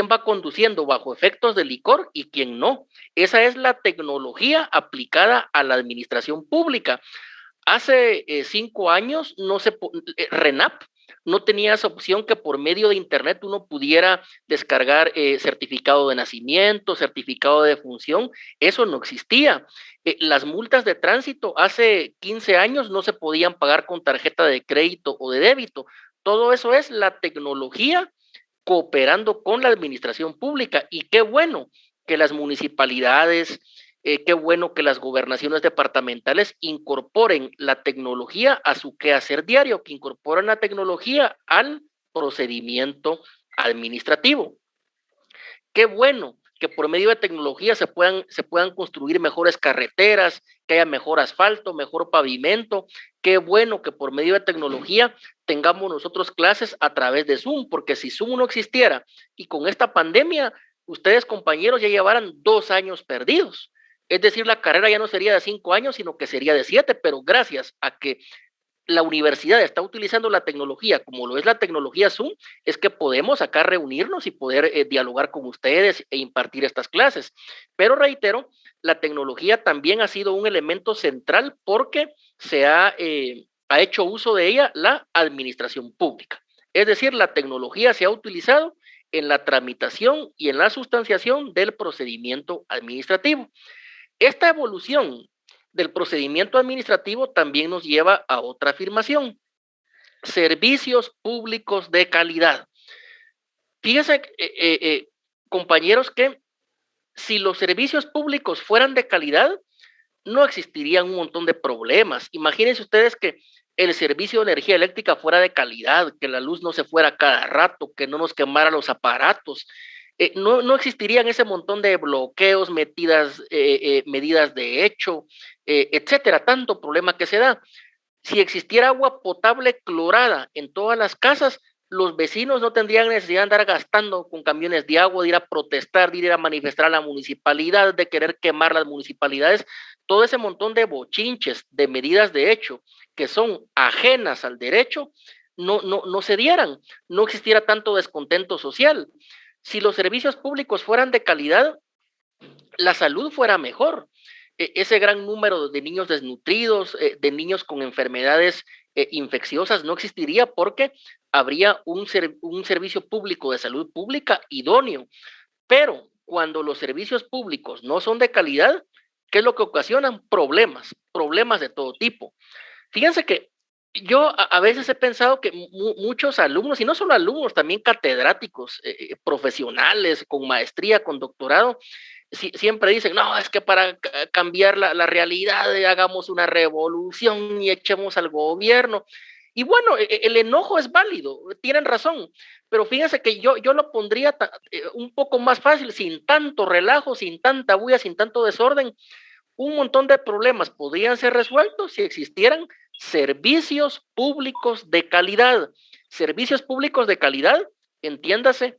Speaker 2: va conduciendo bajo efectos de licor y quién no. Esa es la tecnología aplicada a la administración pública. Hace 5 años RENAP no tenía esa opción que por medio de internet uno pudiera descargar certificado de nacimiento, certificado de defunción. Eso no existía. Las multas de tránsito hace 15 años no se podían pagar con tarjeta de crédito o de débito. Todo eso es la tecnología cooperando con la administración pública. Y qué bueno que las municipalidades, qué bueno que las gobernaciones departamentales incorporen la tecnología a su quehacer diario, que incorporen la tecnología al procedimiento administrativo. Qué bueno que por medio de tecnología se puedan construir mejores carreteras, que haya mejor asfalto, mejor pavimento. Qué bueno que por medio de tecnología tengamos nosotros clases a través de Zoom, porque si Zoom no existiera y con esta pandemia, ustedes, compañeros, ya llevaran 2 años perdidos. Es decir, la carrera ya no sería de 5 años, sino que sería de 7, pero gracias a que la universidad está utilizando la tecnología como lo es la tecnología Zoom, es que podemos acá reunirnos y poder dialogar con ustedes e impartir estas clases. Pero reitero, la tecnología también ha sido un elemento central porque se ha hecho uso de ella la administración pública. Es decir, la tecnología se ha utilizado en la tramitación y en la sustanciación del procedimiento administrativo. Esta evolución del procedimiento administrativo también nos lleva a otra afirmación: servicios públicos de calidad. Fíjense, compañeros, que si los servicios públicos fueran de calidad, no existirían un montón de problemas. Imagínense ustedes que el servicio de energía eléctrica fuera de calidad, que la luz no se fuera cada rato, que no nos quemara los aparatos. No existirían ese montón de bloqueos, medidas de hecho, etcétera, tanto problema que se da. Si existiera agua potable clorada en todas las casas, los vecinos no tendrían necesidad de andar gastando con camiones de agua, de ir a protestar, de ir a manifestar a la municipalidad, de querer quemar las municipalidades, todo ese montón de bochinches, de medidas de hecho que son ajenas al derecho, no se dieran, no existiera tanto descontento social. Si los servicios públicos fueran de calidad, la salud fuera mejor. Ese gran número de niños desnutridos, de niños con enfermedades infecciosas no existiría porque habría un servicio público de salud pública idóneo. Pero cuando los servicios públicos no son de calidad, ¿qué es lo que ocasionan? Problemas de todo tipo. Fíjense que yo a veces he pensado que muchos alumnos, y no solo alumnos, también catedráticos, profesionales con maestría, con doctorado, siempre dicen, no, es que para cambiar la realidad hagamos una revolución y echemos al gobierno. Y bueno, el enojo es válido, tienen razón, pero fíjense que yo lo pondría un poco más fácil, sin tanto relajo, sin tanta bulla, sin tanto desorden. Un montón de problemas podrían ser resueltos si existieran servicios públicos de calidad. Servicios públicos de calidad, entiéndase,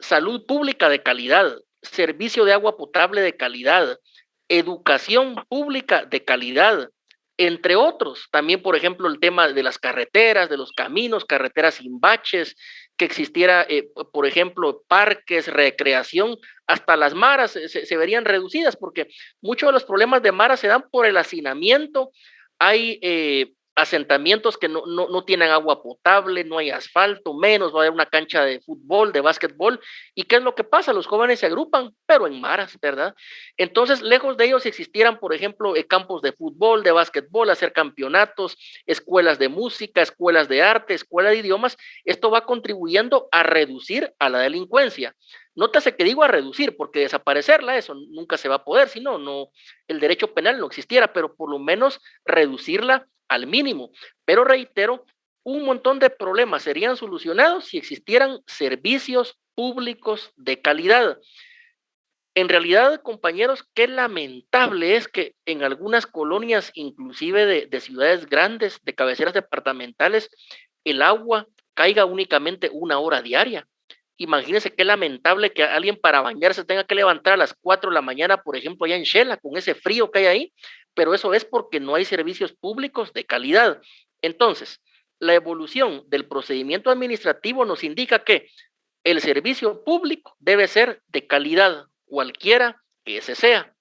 Speaker 2: salud pública de calidad, servicio de agua potable de calidad, educación pública de calidad, entre otros. También, por ejemplo, el tema de las carreteras, de los caminos, carreteras sin baches, que existiera, por ejemplo, parques, recreación, hasta las maras se verían reducidas, porque muchos de los problemas de maras se dan por el hacinamiento. Hay asentamientos que no tienen agua potable, no hay asfalto, menos va a haber una cancha de fútbol, de básquetbol. ¿Y qué es lo que pasa? Los jóvenes se agrupan, pero en maras, ¿verdad? Entonces, lejos de ellos, si existieran, por ejemplo, campos de fútbol, de básquetbol, hacer campeonatos, escuelas de música, escuelas de arte, escuelas de idiomas, esto va contribuyendo a reducir a la delincuencia. Nótase que digo a reducir, porque desaparecerla, eso nunca se va a poder, si no, el derecho penal no existiera, pero por lo menos reducirla al mínimo. Pero reitero, un montón de problemas serían solucionados si existieran servicios públicos de calidad. En realidad, compañeros, qué lamentable es que en algunas colonias, inclusive de ciudades grandes, de cabeceras departamentales, el agua caiga únicamente 1 hora diaria. Imagínense qué lamentable que alguien para bañarse tenga que levantar a las 4 de la mañana, por ejemplo, allá en Xela, con ese frío que hay ahí, pero eso es porque no hay servicios públicos de calidad. Entonces, la evolución del procedimiento administrativo nos indica que el servicio público debe ser de calidad, cualquiera que ese sea.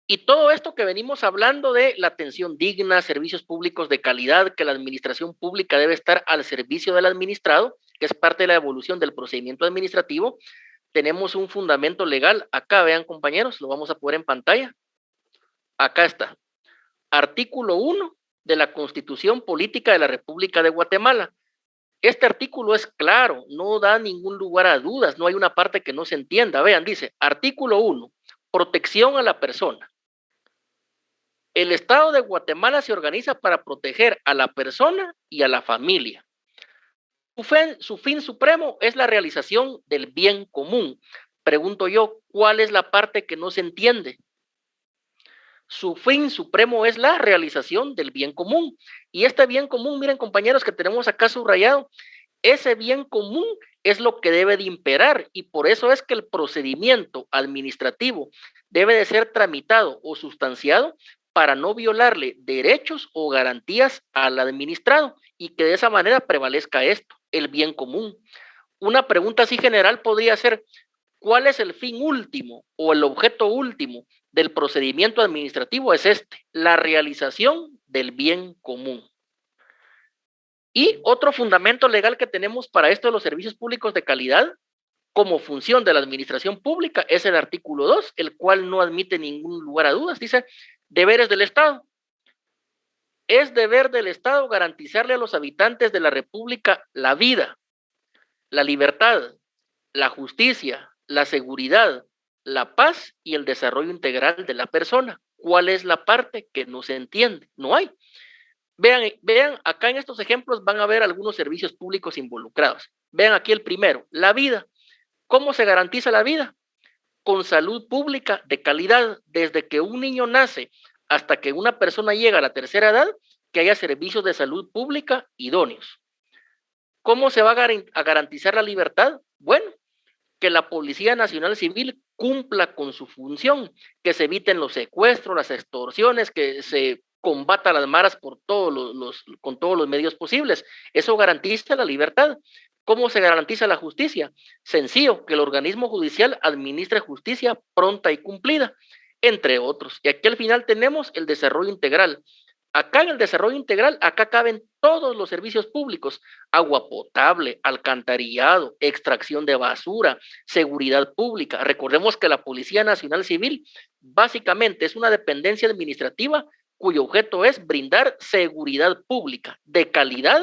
Speaker 2: Y todo esto que venimos hablando de la atención digna, servicios públicos de calidad, que la administración pública debe estar al servicio del administrado, que es parte de la evolución del procedimiento administrativo, tenemos un fundamento legal. Acá, vean compañeros, lo vamos a poner en pantalla. Acá está. Artículo 1 de la Constitución Política de la República de Guatemala. Este artículo es claro, no da ningún lugar a dudas, no hay una parte que no se entienda. Vean, dice, artículo 1, protección a la persona. El Estado de Guatemala se organiza para proteger a la persona y a la familia. Su fin supremo es la realización del bien común. Pregunto yo, ¿cuál es la parte que no se entiende? Su fin supremo es la realización del bien común. Y este bien común, miren compañeros que tenemos acá subrayado, ese bien común es lo que debe de imperar y por eso es que el procedimiento administrativo debe de ser tramitado o sustanciado para no violarle derechos o garantías al administrado y que de esa manera prevalezca esto, el bien común. Una pregunta así general podría ser, ¿cuál es el fin último o el objeto último del procedimiento administrativo? Es este, la realización del bien común. Y otro fundamento legal que tenemos para esto de los servicios públicos de calidad, como función de la administración pública, es el artículo 2, el cual no admite ningún lugar a dudas. Dice, deberes del Estado. Es deber del Estado garantizarle a los habitantes de la República la vida, la libertad, la justicia, la seguridad, la paz y el desarrollo integral de la persona. ¿Cuál es la parte que no se entiende? No hay. Vean, acá en estos ejemplos van a ver algunos servicios públicos involucrados. Vean aquí el primero, la vida. ¿Cómo se garantiza la vida? Con salud pública de calidad, desde que un niño nace hasta que una persona llega a la tercera edad, que haya servicios de salud pública idóneos. ¿Cómo se va a garantizar la libertad? Bueno, que la Policía Nacional Civil cumpla con su función, que se eviten los secuestros, las extorsiones, que se combata las maras por con todos los medios posibles. Eso garantiza la libertad. ¿Cómo se garantiza la justicia? Sencillo, que el organismo judicial administre justicia pronta y cumplida, entre otros. Y aquí al final tenemos el desarrollo integral. Acá en el desarrollo integral, acá caben todos los servicios públicos: agua potable, alcantarillado, extracción de basura, seguridad pública. Recordemos que la Policía Nacional Civil básicamente es una dependencia administrativa cuyo objeto es brindar seguridad pública de calidad,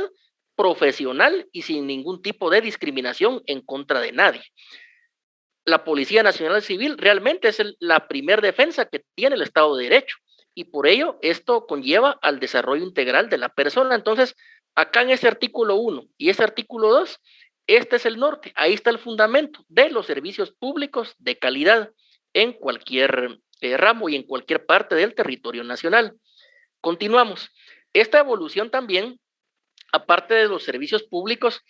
Speaker 2: profesional y sin ningún tipo de discriminación en contra de nadie. La Policía Nacional Civil realmente es la primera defensa que tiene el Estado de Derecho, y por ello esto conlleva al desarrollo integral de la persona. Entonces, acá en este artículo 1 y este artículo 2, este es el norte, ahí está el fundamento de los servicios públicos de calidad en cualquier ramo y en cualquier parte del territorio nacional. Continuamos. Esta evolución también, aparte de los servicios públicos,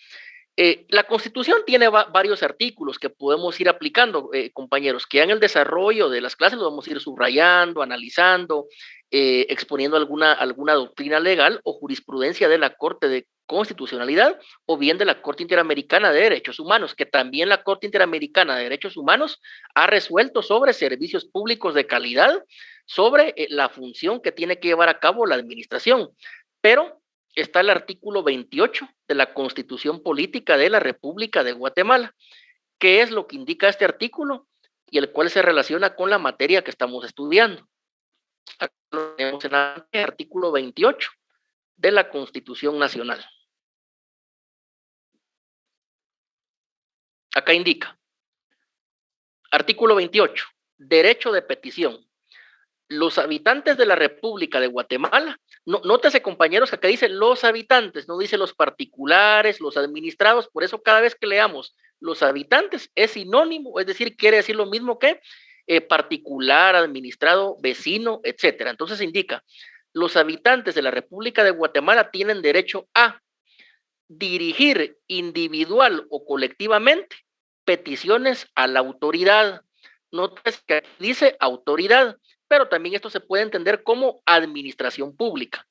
Speaker 2: la Constitución tiene varios artículos que podemos ir aplicando, compañeros, que en el desarrollo de las clases lo vamos a ir subrayando, analizando, exponiendo alguna doctrina legal o jurisprudencia de la Corte de Constitucionalidad o bien de la Corte Interamericana de Derechos Humanos, que también la Corte Interamericana de Derechos Humanos ha resuelto sobre servicios públicos de calidad, sobre la función que tiene que llevar a cabo la administración. Pero está el artículo 28 de la Constitución Política de la República de Guatemala. ¿Qué es lo que indica este artículo? Y el cual se relaciona con la materia que estamos estudiando. Acá lo tenemos en el artículo 28 de la Constitución Nacional. Acá indica, artículo 28, derecho de petición. Los habitantes de la República de Guatemala, nótese, compañeros, que acá dice los habitantes, no dice los particulares, los administrados. Por eso cada vez que leamos los habitantes es sinónimo, es decir, quiere decir lo mismo que particular, administrado, vecino, etcétera. Entonces indica, los habitantes de la República de Guatemala tienen derecho a dirigir individual o colectivamente peticiones a la autoridad. Nótese que dice autoridad, pero también esto se puede entender como administración pública.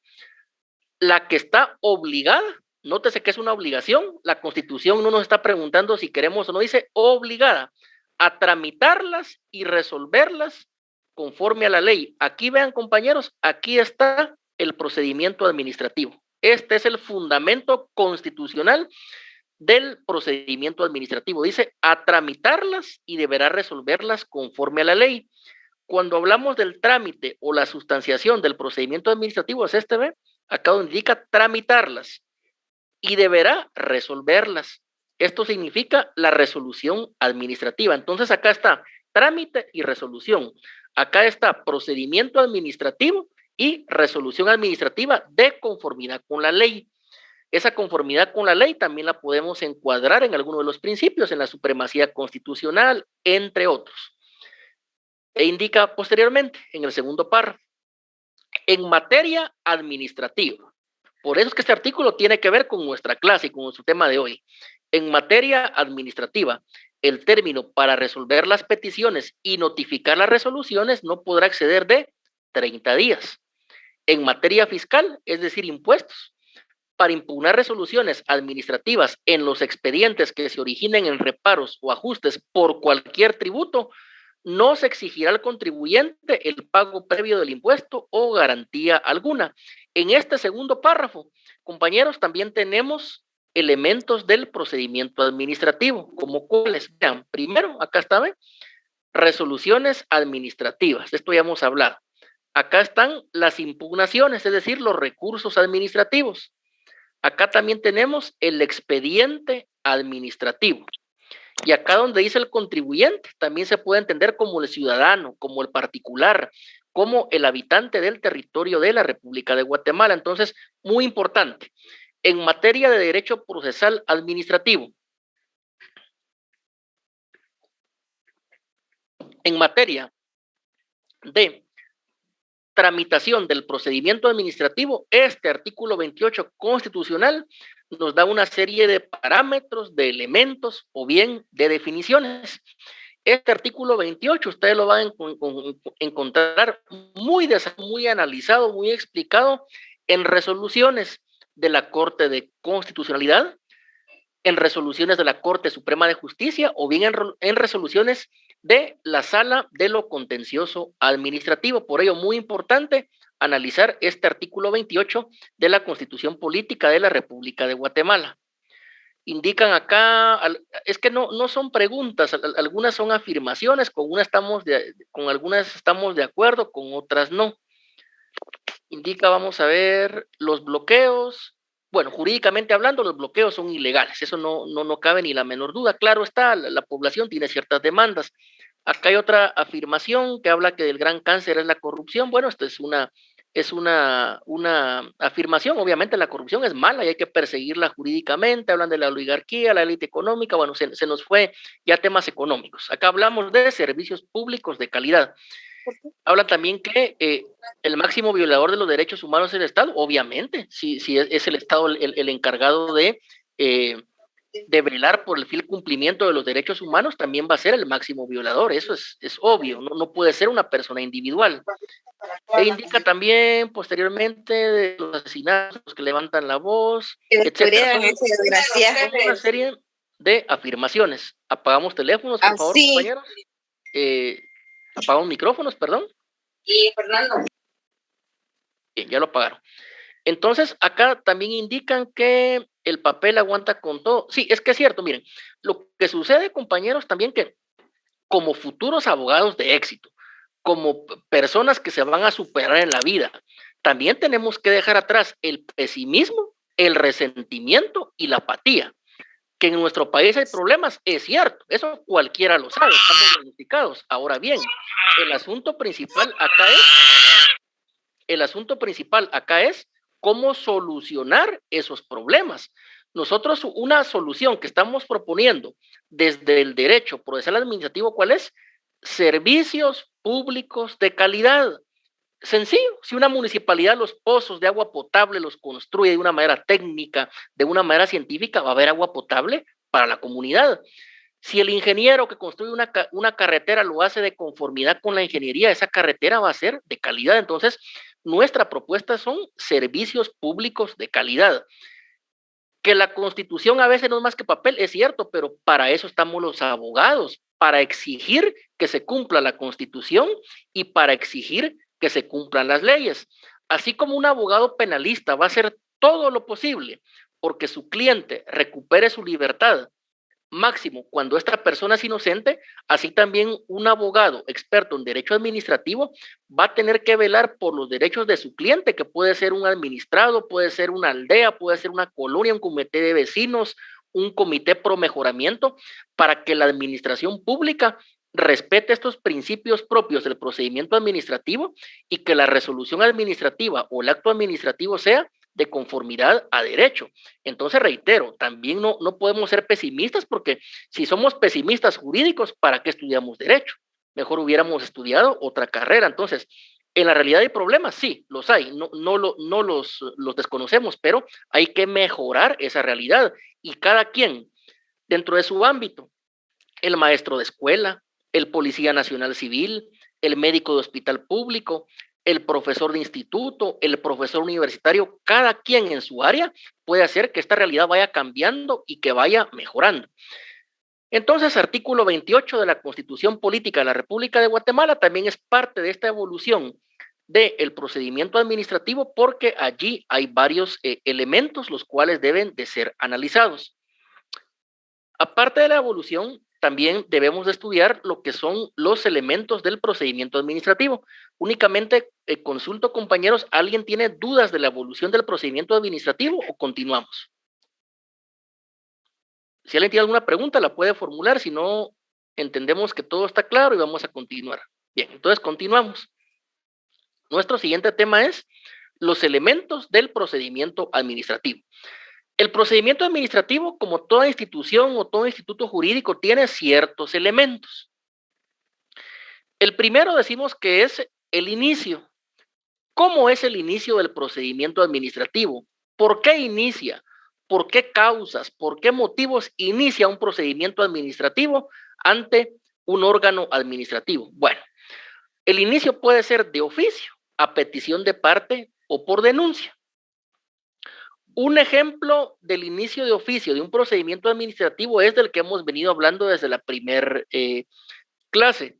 Speaker 2: La que está obligada, nótese que es una obligación, la Constitución no nos está preguntando si queremos o no, dice obligada a tramitarlas y resolverlas conforme a la ley. Aquí vean, compañeros, aquí está el procedimiento administrativo. Este es el fundamento constitucional del procedimiento administrativo. Dice a tramitarlas y deberá resolverlas conforme a la ley. Cuando hablamos del trámite o la sustanciación del procedimiento administrativo, es este, ¿ve? Acá donde indica tramitarlas y deberá resolverlas. Esto significa la resolución administrativa. Entonces acá está trámite y resolución. Acá está procedimiento administrativo y resolución administrativa de conformidad con la ley. Esa conformidad con la ley también la podemos encuadrar en alguno de los principios, en la supremacía constitucional, entre otros. E indica posteriormente, en el segundo párrafo, en materia administrativa. Por eso es que este artículo tiene que ver con nuestra clase y con nuestro tema de hoy. En materia administrativa, el término para resolver las peticiones y notificar las resoluciones no podrá exceder de 30 días. En materia fiscal, es decir, impuestos, para impugnar resoluciones administrativas en los expedientes que se originen en reparos o ajustes por cualquier tributo, no se exigirá al contribuyente el pago previo del impuesto o garantía alguna. En este segundo párrafo, compañeros, también tenemos elementos del procedimiento administrativo, como cuáles. Vean, primero, acá está, ¿ve? Resoluciones administrativas, de esto ya hemos hablado. Acá están las impugnaciones, es decir, los recursos administrativos. Acá también tenemos el expediente administrativo. Y acá donde dice el contribuyente, también se puede entender como el ciudadano, como el particular, como el habitante del territorio de la República de Guatemala. Entonces, muy importante, en materia de derecho procesal administrativo, en materia de tramitación del procedimiento administrativo, este artículo 28 constitucional nos da una serie de parámetros, de elementos o bien de definiciones. Este artículo 28 ustedes lo van a encontrar muy analizado, muy explicado en resoluciones de la Corte de Constitucionalidad, en resoluciones de la Corte Suprema de Justicia o bien en resoluciones de la Sala de lo Contencioso Administrativo. Por ello, muy importante analizar este artículo 28 de la Constitución Política de la República de Guatemala. Indican acá, es que no son preguntas, algunas son afirmaciones, con algunas estamos de acuerdo, con otras no. Indica, vamos a ver, los bloqueos. Bueno, jurídicamente hablando, los bloqueos son ilegales, eso no cabe ni la menor duda. Claro está, la población tiene ciertas demandas. Acá hay otra afirmación que habla que el gran cáncer es la corrupción. Bueno, esto es una afirmación. Obviamente la corrupción es mala y hay que perseguirla jurídicamente. Hablan de la oligarquía, la élite económica. Bueno, se nos fue ya temas económicos. Acá hablamos de servicios públicos de calidad. Habla también que el máximo violador de los derechos humanos es el Estado. Obviamente, si es el Estado el encargado de velar por el fiel cumplimiento de los derechos humanos, también va a ser el máximo violador. Eso es obvio, no puede ser una persona individual. E indica también posteriormente de los asesinatos, los que levantan la voz, etcétera. Son una serie de afirmaciones. Apagamos teléfonos, por favor, compañeros. Apagamos micrófonos, perdón.
Speaker 5: Y Fernando.
Speaker 2: Bien, ya lo apagaron. Entonces, acá también indican que el papel aguanta con todo. Sí, es que es cierto, miren, lo que sucede, compañeros, también que como futuros abogados de éxito, como personas que se van a superar en la vida, también tenemos que dejar atrás el pesimismo, el resentimiento y la apatía. Que en nuestro país hay problemas, es cierto, eso cualquiera lo sabe, estamos diagnosticados. Ahora bien, el asunto principal acá es cómo solucionar esos problemas. Nosotros una solución que estamos proponiendo desde el derecho procesal administrativo, ¿cuál es? Servicios públicos de calidad. Sencillo, si una municipalidad los pozos de agua potable los construye de una manera técnica, de una manera científica, va a haber agua potable para la comunidad. Si el ingeniero que construye una carretera lo hace de conformidad con la ingeniería, esa carretera va a ser de calidad. Entonces, nuestra propuesta son servicios públicos de calidad. Que la Constitución a veces no es más que papel, es cierto, pero para eso estamos los abogados, para exigir que se cumpla la Constitución y para exigir que se cumplan las leyes. Así como un abogado penalista va a hacer todo lo posible porque su cliente recupere su libertad, máximo cuando esta persona es inocente, así también un abogado experto en derecho administrativo va a tener que velar por los derechos de su cliente, que puede ser un administrado, puede ser una aldea, puede ser una colonia, un comité de vecinos, un comité pro mejoramiento, para que la administración pública respete estos principios propios del procedimiento administrativo y que la resolución administrativa o el acto administrativo sea de conformidad a derecho. Entonces, reitero, también no podemos ser pesimistas, porque si somos pesimistas jurídicos, ¿para qué estudiamos derecho? Mejor hubiéramos estudiado otra carrera. Entonces, en la realidad hay problemas, sí, los hay, no los desconocemos, pero hay que mejorar esa realidad y cada quien dentro de su ámbito, el maestro de escuela, el policía nacional civil, el médico de hospital público, el profesor de instituto, el profesor universitario, cada quien en su área puede hacer que esta realidad vaya cambiando y que vaya mejorando. Entonces, artículo 28 de la Constitución Política de la República de Guatemala también es parte de esta evolución del procedimiento administrativo, porque allí hay varios elementos los cuales deben de ser analizados. Aparte de la evolución, también debemos de estudiar lo que son los elementos del procedimiento administrativo. Únicamente consulto, compañeros, ¿alguien tiene dudas de la evolución del procedimiento administrativo o continuamos? Si alguien tiene alguna pregunta, la puede formular, si no, entendemos que todo está claro y vamos a continuar. Bien, entonces continuamos. Nuestro siguiente tema es los elementos del procedimiento administrativo. El procedimiento administrativo, como toda institución o todo instituto jurídico, tiene ciertos elementos. El primero decimos que es el inicio. ¿Cómo es el inicio del procedimiento administrativo? ¿Por qué inicia? por qué causas, por qué motivos inicia un procedimiento administrativo ante un órgano administrativo. Bueno, el inicio puede ser de oficio, a petición de parte o por denuncia. Un ejemplo del inicio de oficio de un procedimiento administrativo es del que hemos venido hablando desde la primera clase.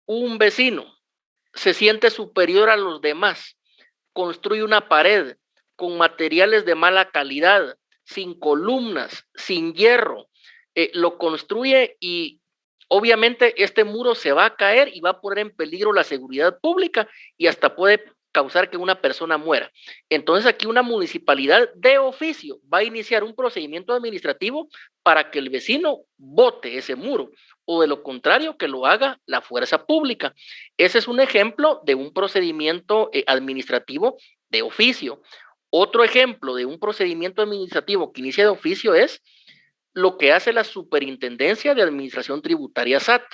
Speaker 2: Un vecino se siente superior a los demás, construye una pared con materiales de mala calidad, sin columnas, sin hierro, lo construye y obviamente este muro se va a caer y va a poner en peligro la seguridad pública y hasta puede causar que una persona muera. Entonces aquí una municipalidad de oficio va a iniciar un procedimiento administrativo para que el vecino bote ese muro o de lo contrario que lo haga la fuerza pública. Ese es un ejemplo de un procedimiento administrativo de oficio. Otro ejemplo de un procedimiento administrativo que inicia de oficio es lo que hace la Superintendencia de Administración Tributaria SAT.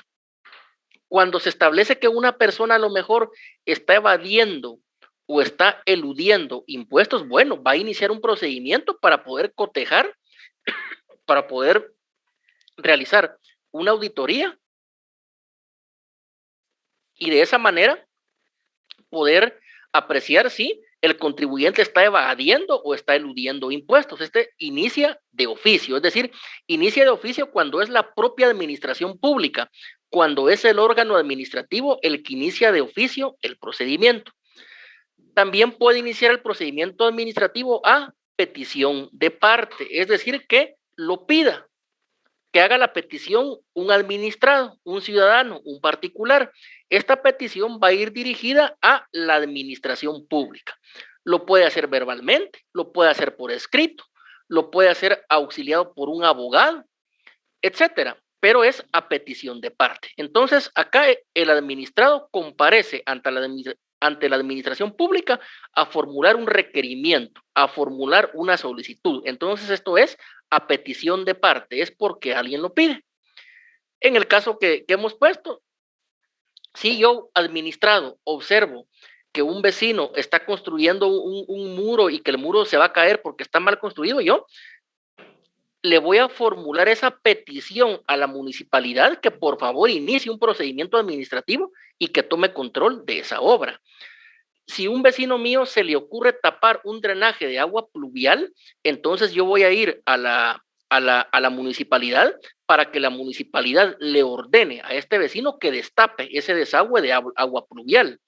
Speaker 2: Cuando se establece que una persona a lo mejor está evadiendo o está eludiendo impuestos, bueno, va a iniciar un procedimiento para poder cotejar, para poder realizar una auditoría y de esa manera poder apreciar si el contribuyente está evadiendo o está eludiendo impuestos. Este inicia de oficio, es decir, inicia de oficio cuando es la propia administración pública, cuando es el órgano administrativo el que inicia de oficio el procedimiento. También puede iniciar el procedimiento administrativo a petición de parte, es decir, que lo pida, que haga la petición un administrado, un ciudadano, un particular. Esta petición va a ir dirigida a la administración pública. Lo puede hacer verbalmente, lo puede hacer por escrito, lo puede hacer auxiliado por un abogado, etcétera, pero es a petición de parte. Entonces, acá el administrado comparece ante la administración pública a formular un requerimiento, a formular una solicitud. Entonces, esto es a petición de parte, es porque alguien lo pide. En el caso que hemos puesto, si yo administrado observo que un vecino está construyendo un muro y que el muro se va a caer porque está mal construido, yo le voy a formular esa petición a la municipalidad que por favor inicie un procedimiento administrativo y que tome control de esa obra. Si un vecino mío se le ocurre tapar un drenaje de agua pluvial, entonces yo voy a ir a la municipalidad para que la municipalidad le ordene a este vecino que destape ese desagüe de agua pluvial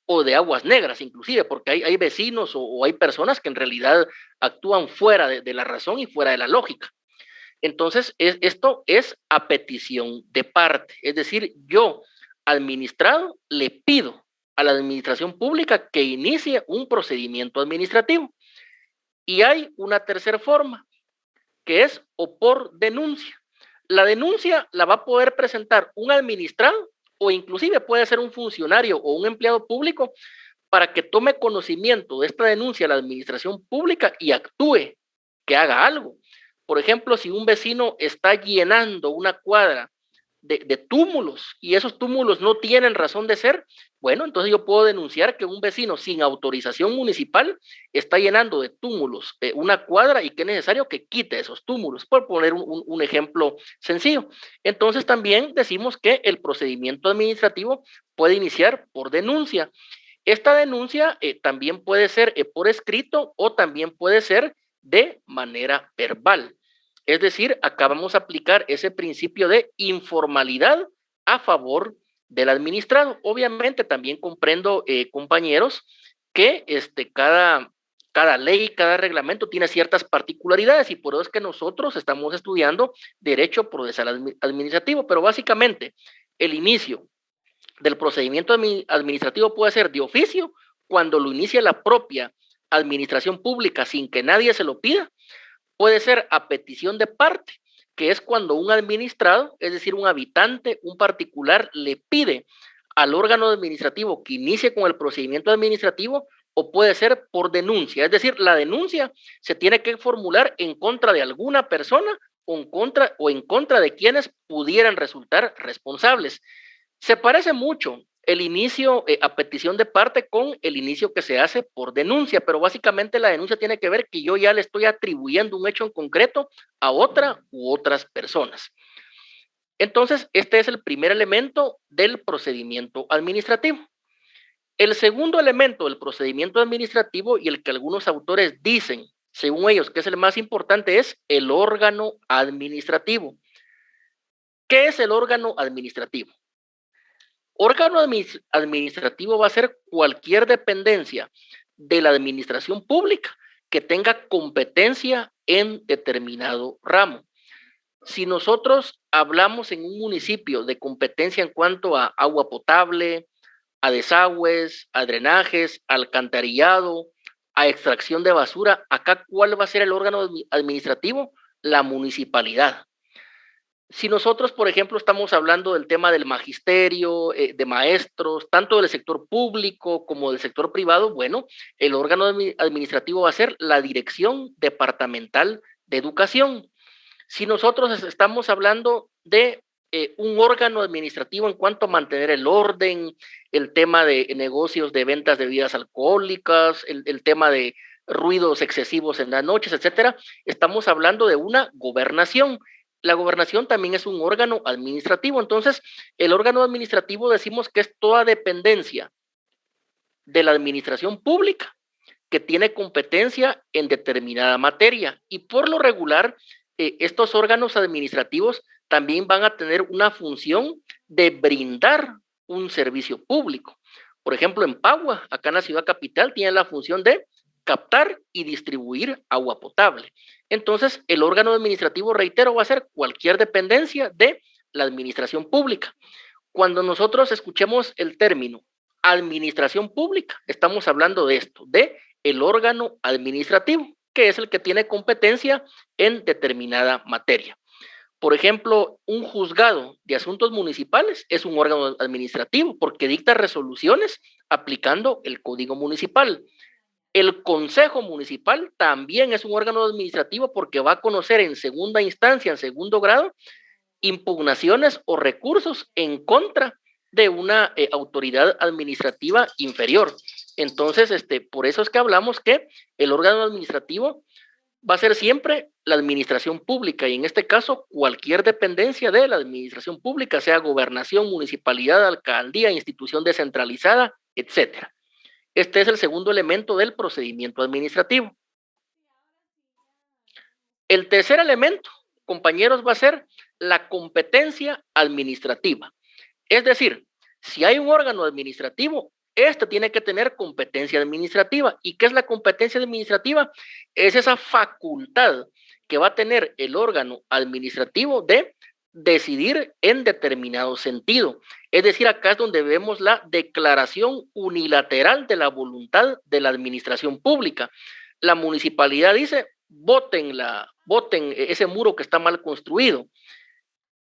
Speaker 2: o de aguas negras inclusive, porque hay vecinos o hay personas que en realidad actúan fuera de la razón y fuera de la lógica. Entonces, esto es a petición de parte, es decir, yo, administrado, le pido a la administración pública que inicie un procedimiento administrativo. Y hay una tercera forma, que es o por denuncia. La denuncia la va a poder presentar un administrado o inclusive puede ser un funcionario o un empleado público para que tome conocimiento de esta denuncia a la administración pública y actúe, que haga algo. Por ejemplo, si un vecino está llenando una cuadra de túmulos y esos túmulos no tienen razón de ser, bueno, entonces yo puedo denunciar que un vecino sin autorización municipal está llenando de túmulos una cuadra y que es necesario que quite esos túmulos, por poner un ejemplo sencillo. Entonces también decimos que el procedimiento administrativo puede iniciar por denuncia. Esta denuncia también puede ser por escrito o también puede ser de manera verbal. Es decir, acá vamos a aplicar ese principio de informalidad a favor del administrado. Obviamente también comprendo, compañeros, que cada ley, cada reglamento tiene ciertas particularidades y por eso es que nosotros estamos estudiando Derecho Procesal Administrativo, pero básicamente el inicio del procedimiento administrativo puede ser de oficio cuando lo inicia la propia administración pública sin que nadie se lo pida. Puede ser a petición de parte, que es cuando un administrado, es decir, un habitante, un particular, le pide al órgano administrativo que inicie con el procedimiento administrativo, o puede ser por denuncia. Es decir, la denuncia se tiene que formular en contra de alguna persona o en contra de quienes pudieran resultar responsables. Se parece mucho el inicio a petición de parte con el inicio que se hace por denuncia, pero básicamente la denuncia tiene que ver que yo ya le estoy atribuyendo un hecho en concreto a otra u otras personas. Entonces, este es el primer elemento del procedimiento administrativo. El segundo elemento del procedimiento administrativo, y el que algunos autores dicen, según ellos, que es el más importante, es el órgano administrativo. ¿Qué es el órgano administrativo? Órgano administrativo va a ser cualquier dependencia de la administración pública que tenga competencia en determinado ramo. Si nosotros hablamos en un municipio de competencia en cuanto a agua potable, a desagües, a drenajes, a alcantarillado, a extracción de basura, acá ¿cuál va a ser el órgano administrativo? La municipalidad. Si nosotros, por ejemplo, estamos hablando del tema del magisterio, de maestros, tanto del sector público como del sector privado, bueno, el órgano administrativo va a ser la Dirección Departamental de Educación. Si nosotros estamos hablando de un órgano administrativo en cuanto a mantener el orden, el tema de negocios de ventas de bebidas alcohólicas, el tema de ruidos excesivos en las noches, etcétera, estamos hablando de una gobernación. La gobernación también es un órgano administrativo. Entonces, el órgano administrativo decimos que es toda dependencia de la administración pública que tiene competencia en determinada materia. Y por lo regular, estos órganos administrativos también van a tener una función de brindar un servicio público. Por ejemplo, en Pagua, acá en la ciudad capital, tiene la función de captar y distribuir agua potable. Entonces, el órgano administrativo, reitero, va a ser cualquier dependencia de la administración pública. Cuando nosotros escuchemos el término administración pública, estamos hablando de esto, de el órgano administrativo, que es el que tiene competencia en determinada materia. Por ejemplo, un juzgado de asuntos municipales es un órgano administrativo porque dicta resoluciones aplicando el Código Municipal. El Consejo Municipal también es un órgano administrativo porque va a conocer en segunda instancia, en segundo grado, impugnaciones o recursos en contra de una autoridad administrativa inferior. Entonces, por eso es que hablamos que el órgano administrativo va a ser siempre la administración pública y en este caso cualquier dependencia de la administración pública, sea gobernación, municipalidad, alcaldía, institución descentralizada, etcétera. Este es el segundo elemento del procedimiento administrativo. El tercer elemento, compañeros, va a ser la competencia administrativa. Es decir, si hay un órgano administrativo, este tiene que tener competencia administrativa. ¿Y qué es la competencia administrativa? Es esa facultad que va a tener el órgano administrativo de decidir en determinado sentido. Es decir, acá es donde vemos la declaración unilateral de la voluntad de la administración pública. La municipalidad dice, voten ese muro que está mal construido.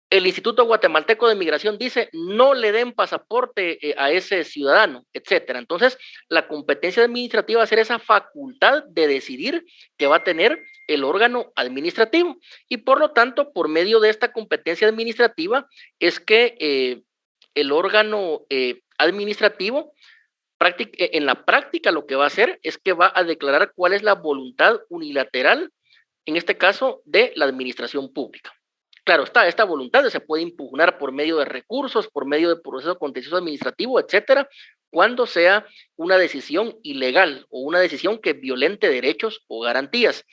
Speaker 2: El Instituto Guatemalteco de Migración dice, no le den pasaporte a ese ciudadano, etcétera. Entonces, la competencia administrativa va a ser esa facultad de decidir que va a tener el órgano administrativo. Y por lo tanto, por medio de esta competencia administrativa, es que el órgano administrativo, en la práctica, lo que va a hacer es que va a declarar cuál es la voluntad unilateral, en este caso, de la administración pública. Claro está, esta voluntad se puede impugnar por medio de recursos, por medio de proceso contencioso administrativo, etcétera, cuando sea una decisión ilegal o una decisión que violente derechos o garantías.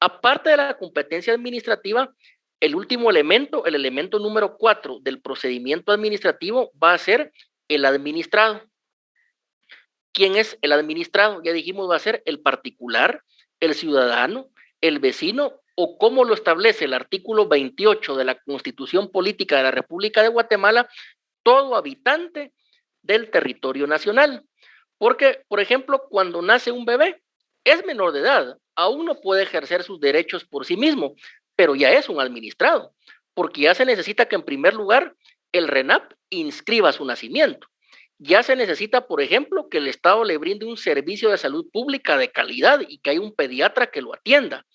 Speaker 2: Aparte de la competencia administrativa, el último elemento, el elemento número 4 del procedimiento administrativo va a ser el administrado. ¿Quién es el administrado? Ya dijimos, va a ser el particular, el ciudadano, el vecino, o como lo establece el artículo 28 de la Constitución Política de la República de Guatemala, todo habitante del territorio nacional. Porque, por ejemplo, cuando nace un bebé, es menor de edad, aún no puede ejercer sus derechos por sí mismo, pero ya es un administrado, porque ya se necesita que en primer lugar el RENAP inscriba su nacimiento. Ya se necesita, por ejemplo, que el Estado le brinde un servicio de salud pública de calidad y que haya un pediatra que lo atienda.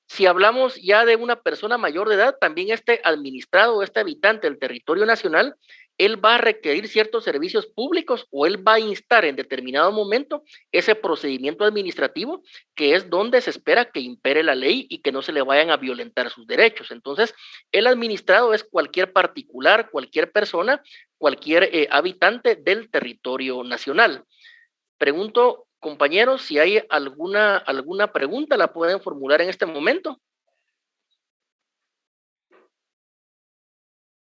Speaker 2: Si hablamos ya de una persona mayor de edad, también este administrado, este habitante del territorio nacional, él va a requerir ciertos servicios públicos o él va a instar en determinado momento ese procedimiento administrativo, que es donde se espera que impere la ley y que no se le vayan a violentar sus derechos. Entonces, el administrado es cualquier particular, cualquier persona, cualquier habitante del territorio nacional. Pregunto, compañeros, si hay alguna pregunta, la pueden formular en este momento.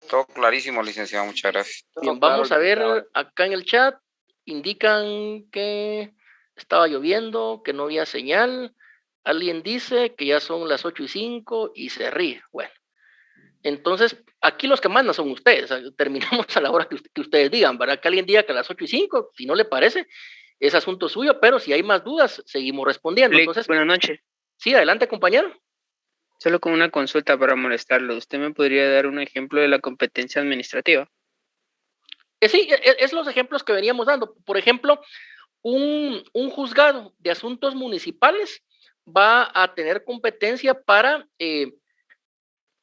Speaker 5: Todo clarísimo, licenciado, muchas gracias.
Speaker 2: Bien, vamos a ver acá en el chat, indican que estaba lloviendo, que no había señal, alguien dice que ya son las 8:05 y se ríe. Bueno, entonces aquí los que mandan son ustedes, terminamos a la hora que ustedes digan, ¿verdad? Que alguien diga que a las 8:05, si no le parece, es asunto suyo, pero si hay más dudas, seguimos respondiendo. Entonces,
Speaker 6: buenas noches.
Speaker 2: Sí, adelante, compañero.
Speaker 6: Solo con una consulta para molestarlo. ¿Usted me podría dar un ejemplo de la competencia administrativa?
Speaker 2: Sí, es los ejemplos que veníamos dando. Por ejemplo, un juzgado de asuntos municipales va a tener competencia para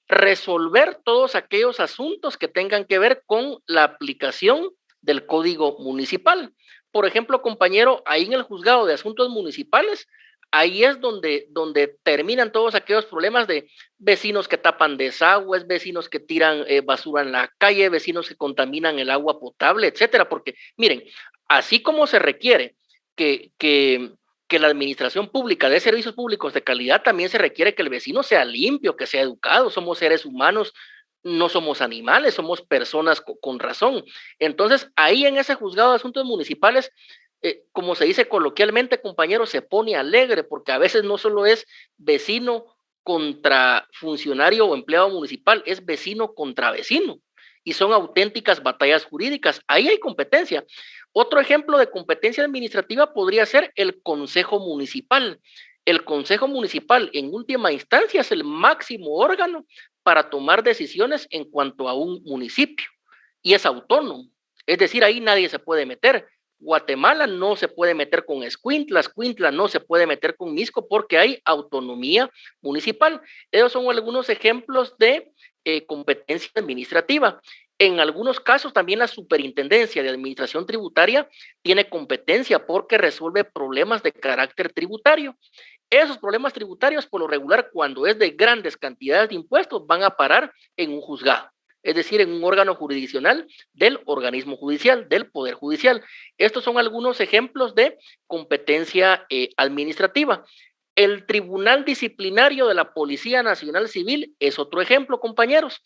Speaker 2: resolver todos aquellos asuntos que tengan que ver con la aplicación del Código Municipal. Por ejemplo, compañero, ahí en el juzgado de asuntos municipales, ahí es donde terminan todos aquellos problemas de vecinos que tapan desagües, vecinos que tiran basura en la calle, vecinos que contaminan el agua potable, etcétera. Porque, miren, así como se requiere que la administración pública dé servicios públicos de calidad, también se requiere que el vecino sea limpio, que sea educado. Somos seres humanos, no somos animales, somos personas con razón. Entonces, ahí en ese juzgado de asuntos municipales, como se dice coloquialmente, compañero, se pone alegre, porque a veces no solo es vecino contra funcionario o empleado municipal, es vecino contra vecino, y son auténticas batallas jurídicas. Ahí hay competencia. Otro ejemplo de competencia administrativa podría ser el Consejo Municipal. El Consejo Municipal, en última instancia, es el máximo órgano para tomar decisiones en cuanto a un municipio, y es autónomo, es decir, ahí nadie se puede meter. Guatemala no se puede meter con Escuintla, Escuintla no se puede meter con Misco, porque hay autonomía municipal. Esos son algunos ejemplos de competencia administrativa. En algunos casos también la Superintendencia de Administración Tributaria tiene competencia porque resuelve problemas de carácter tributario. Esos problemas tributarios, por lo regular, cuando es de grandes cantidades de impuestos, van a parar en un juzgado, es decir, en un órgano jurisdiccional del organismo judicial, del Poder Judicial. Estos son algunos ejemplos de competencia administrativa. El Tribunal Disciplinario de la Policía Nacional Civil es otro ejemplo, compañeros,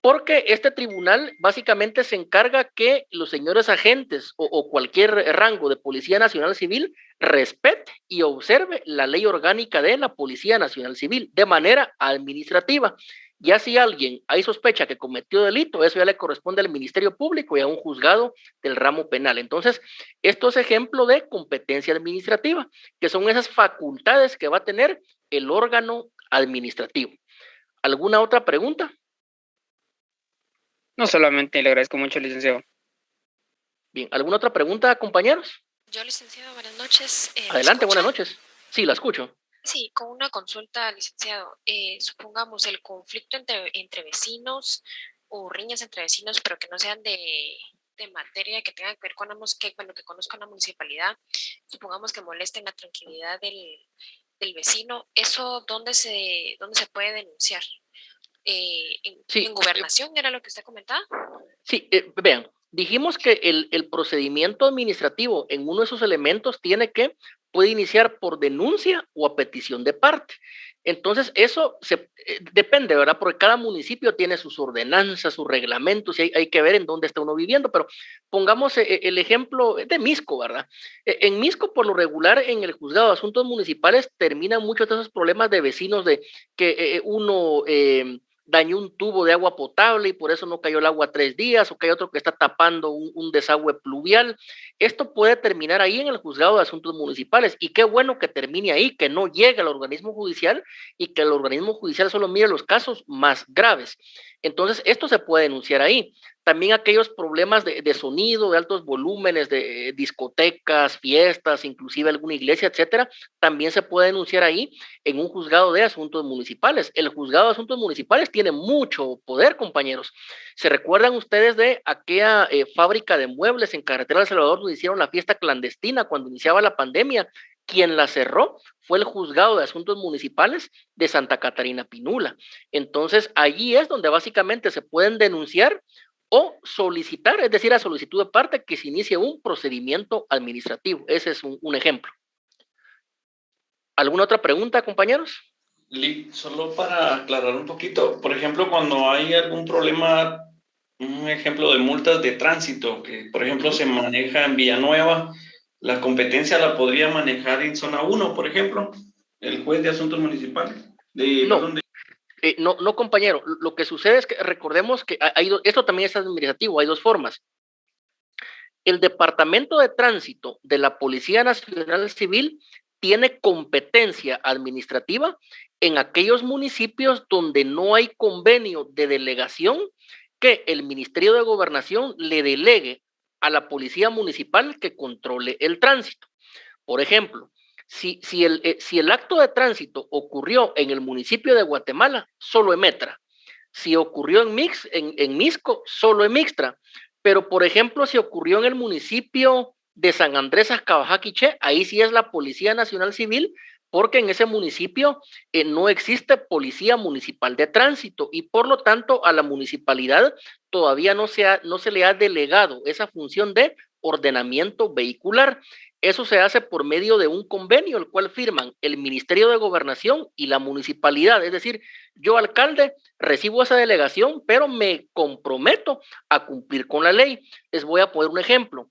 Speaker 2: porque este tribunal básicamente se encarga que los señores agentes o cualquier rango de Policía Nacional Civil respete y observe la ley orgánica de la Policía Nacional Civil de manera administrativa. Ya si alguien hay sospecha que cometió delito, eso ya le corresponde al Ministerio Público y a un juzgado del ramo penal. Entonces, esto es ejemplo de competencia administrativa, que son esas facultades que va a tener el órgano administrativo. ¿Alguna otra pregunta?
Speaker 6: No, solamente le agradezco mucho, licenciado.
Speaker 2: Bien, ¿alguna otra pregunta, compañeros?
Speaker 7: Yo, licenciado, buenas noches.
Speaker 2: Adelante, buenas noches. Sí, la escucho.
Speaker 7: Sí, con una consulta, licenciado. Supongamos el conflicto entre vecinos o riñas entre vecinos, pero que no sean de materia que tengan que ver con que conozcan la municipalidad, supongamos que molesten la tranquilidad del vecino, ¿eso dónde se puede denunciar? ¿En gobernación era lo que usted comentaba?
Speaker 2: Sí, vean, dijimos que el procedimiento administrativo en uno de esos elementos puede iniciar por denuncia o a petición de parte. Entonces, eso depende, ¿verdad? Porque cada municipio tiene sus ordenanzas, sus reglamentos, y hay que ver en dónde está uno viviendo, pero pongamos el ejemplo de Misco, ¿verdad? En Misco, por lo regular, en el juzgado de asuntos municipales, terminan muchos de esos problemas de vecinos de que uno dañó un tubo de agua potable y por eso no cayó el agua 3 días, o que hay otro que está tapando un desagüe pluvial. Esto puede terminar ahí en el juzgado de asuntos municipales, y qué bueno que termine ahí, que no llegue al organismo judicial y que el organismo judicial solo mire los casos más graves. Entonces, esto se puede denunciar ahí. también aquellos problemas de sonido, de altos volúmenes, de discotecas, fiestas, inclusive alguna iglesia, etcétera, también se puede denunciar ahí en un juzgado de asuntos municipales. El juzgado de asuntos municipales tiene mucho poder, compañeros. ¿Se recuerdan ustedes de aquella fábrica de muebles en Carretera del Salvador donde hicieron la fiesta clandestina cuando iniciaba la pandemia? Quien la cerró fue el juzgado de asuntos municipales de Santa Catarina Pinula. Entonces, allí es donde básicamente se pueden denunciar o solicitar, es decir, a solicitud de parte, que se inicie un procedimiento administrativo. Ese es un ejemplo. ¿Alguna otra pregunta, compañeros?
Speaker 8: Solo para aclarar un poquito, por ejemplo, cuando hay algún problema, un ejemplo de multas de tránsito, que por ejemplo se maneja en Villanueva, la competencia la podría manejar en zona 1, por ejemplo, el juez de asuntos municipales.
Speaker 2: No, compañero. Lo que sucede es que recordemos que esto también es administrativo, hay dos formas. El Departamento de Tránsito de la Policía Nacional Civil tiene competencia administrativa en aquellos municipios donde no hay convenio de delegación que el Ministerio de Gobernación le delegue a la Policía Municipal que controle el tránsito. Por ejemplo, si el acto de tránsito ocurrió en el municipio de Guatemala, solo Emetra. Si ocurrió en Misco, solo Emixtra. Pero, por ejemplo, si ocurrió en el municipio de San Andrés Azcabaja-Quiché, ahí sí es la Policía Nacional Civil, porque en ese municipio no existe Policía Municipal de Tránsito y por lo tanto a la municipalidad todavía no se le ha delegado esa función de ordenamiento vehicular. Eso se hace por medio de un convenio, el cual firman el Ministerio de Gobernación y la municipalidad. Es decir, yo, alcalde, recibo esa delegación, pero me comprometo a cumplir con la ley. Les voy a poner un ejemplo.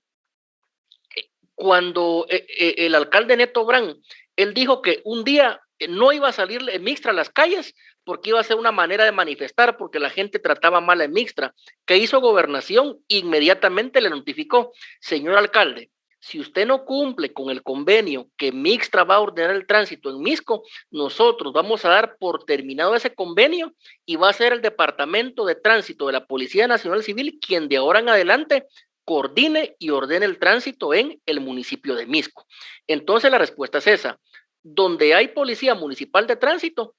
Speaker 2: Cuando el alcalde Neto Brand, él dijo que un día no iba a salir en Mixtra a las calles porque iba a ser una manera de manifestar, porque la gente trataba mal en Mixtra. ¿Qué hizo Gobernación? Inmediatamente le notificó: señor alcalde, si usted no cumple con el convenio que Mixtra va a ordenar el tránsito en Misco, nosotros vamos a dar por terminado ese convenio y va a ser el Departamento de Tránsito de la Policía Nacional Civil quien de ahora en adelante coordine y ordene el tránsito en el municipio de Misco. Entonces la respuesta es esa: donde hay Policía Municipal de Tránsito,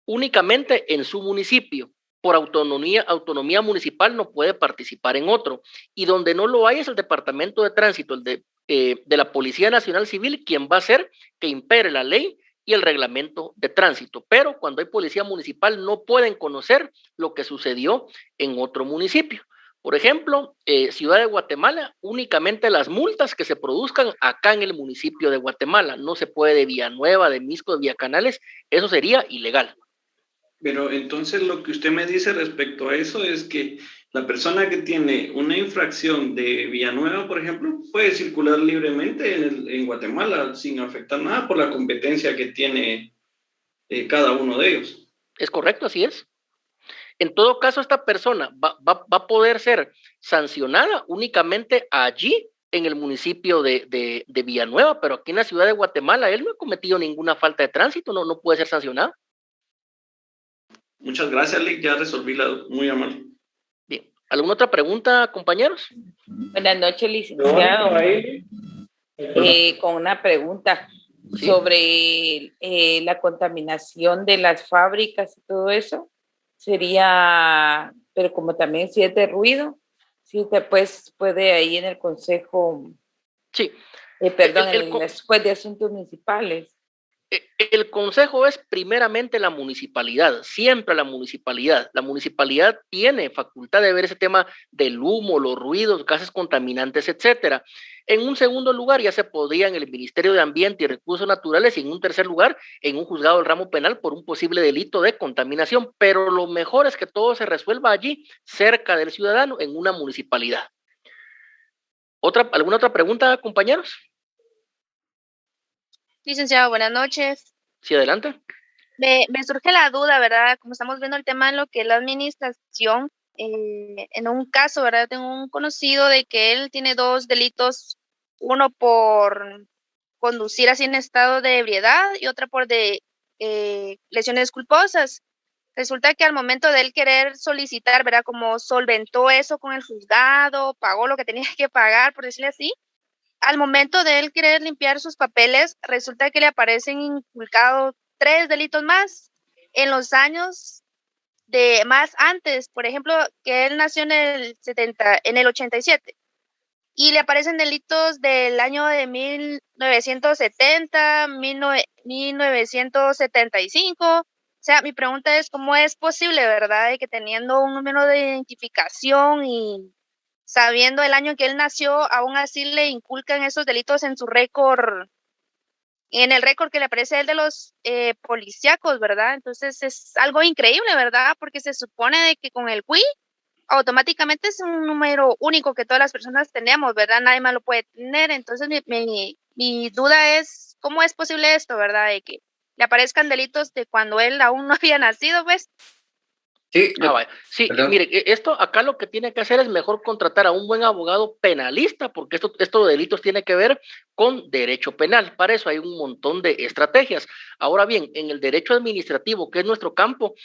Speaker 2: únicamente en su municipio. Por autonomía municipal no puede participar en otro. Y donde no lo hay es el Departamento de Tránsito, de la Policía Nacional Civil, quien va a hacer que impere la ley y el reglamento de tránsito. Pero cuando hay policía municipal no pueden conocer lo que sucedió en otro municipio. Por ejemplo, Ciudad de Guatemala, únicamente las multas que se produzcan acá en el municipio de Guatemala. No se puede de Villanueva, de Misco, de Villacanales. Eso sería ilegal.
Speaker 8: Pero entonces lo que usted me dice respecto a eso es que la persona que tiene una infracción de Villanueva, por ejemplo, puede circular libremente en Guatemala sin afectar nada por la competencia que tiene cada uno de ellos.
Speaker 2: Es correcto, así es. En todo caso, esta persona va a poder ser sancionada únicamente allí en el municipio de Villanueva, pero aquí en la ciudad de Guatemala él no ha cometido ninguna falta de tránsito, no puede ser sancionado.
Speaker 8: Muchas gracias, Lick, ya resolví muy amable.
Speaker 2: Bien, ¿alguna otra pregunta, compañeros?
Speaker 9: Buenas noches, licenciado. Con una pregunta sobre la contaminación de las fábricas y todo eso. Sería, pero como también si es de ruido, si después puede ahí en el consejo, perdón, en el juez de asuntos municipales.
Speaker 2: El consejo es primeramente la municipalidad, siempre la municipalidad. La municipalidad tiene facultad de ver ese tema del humo, los ruidos, gases contaminantes, etcétera. En un segundo lugar ya se podría en el Ministerio de Ambiente y Recursos Naturales y en un tercer lugar en un juzgado del ramo penal por un posible delito de contaminación. Pero lo mejor es que todo se resuelva allí, cerca del ciudadano, en una municipalidad. ¿Alguna otra pregunta, compañeros?
Speaker 1: Licenciado, buenas noches.
Speaker 2: Sí, adelante.
Speaker 1: Me surge la duda, ¿verdad? Como estamos viendo el tema en lo que es la administración, en un caso, ¿verdad? Tengo un conocido de que él tiene 2 delitos, uno por conducir así en estado de ebriedad y otra por lesiones culposas. resulta que al momento de él querer solicitar, ¿verdad? Como solventó eso con el juzgado, pagó lo que tenía que pagar, por decirle así. Al momento de él querer limpiar sus papeles, resulta que le aparecen inculcados 3 delitos más en los años de más antes. Por ejemplo, que él nació en el 87 y le aparecen delitos del año de 1970, 1975. O sea, mi pregunta es, ¿cómo es posible, verdad, de que teniendo un número de identificación y sabiendo el año en que él nació, aún así le inculcan esos delitos en su récord, en el récord que le aparece a él de los policíacos, ¿verdad? Entonces es algo increíble, ¿verdad? Porque se supone de que con el WI automáticamente es un número único que todas las personas tenemos, ¿verdad? Nadie más lo puede tener. Entonces mi duda es, ¿cómo es posible esto, verdad? De que le aparezcan delitos de cuando él aún no había nacido, pues.
Speaker 3: Sí,
Speaker 2: Vaya. Sí,
Speaker 3: perdón.
Speaker 2: mire, esto acá lo que tiene que hacer es mejor contratar a un buen abogado penalista, porque estos delitos tiene que ver con derecho penal. Para eso hay un montón de estrategias. Ahora bien, en el derecho administrativo, que es nuestro campo,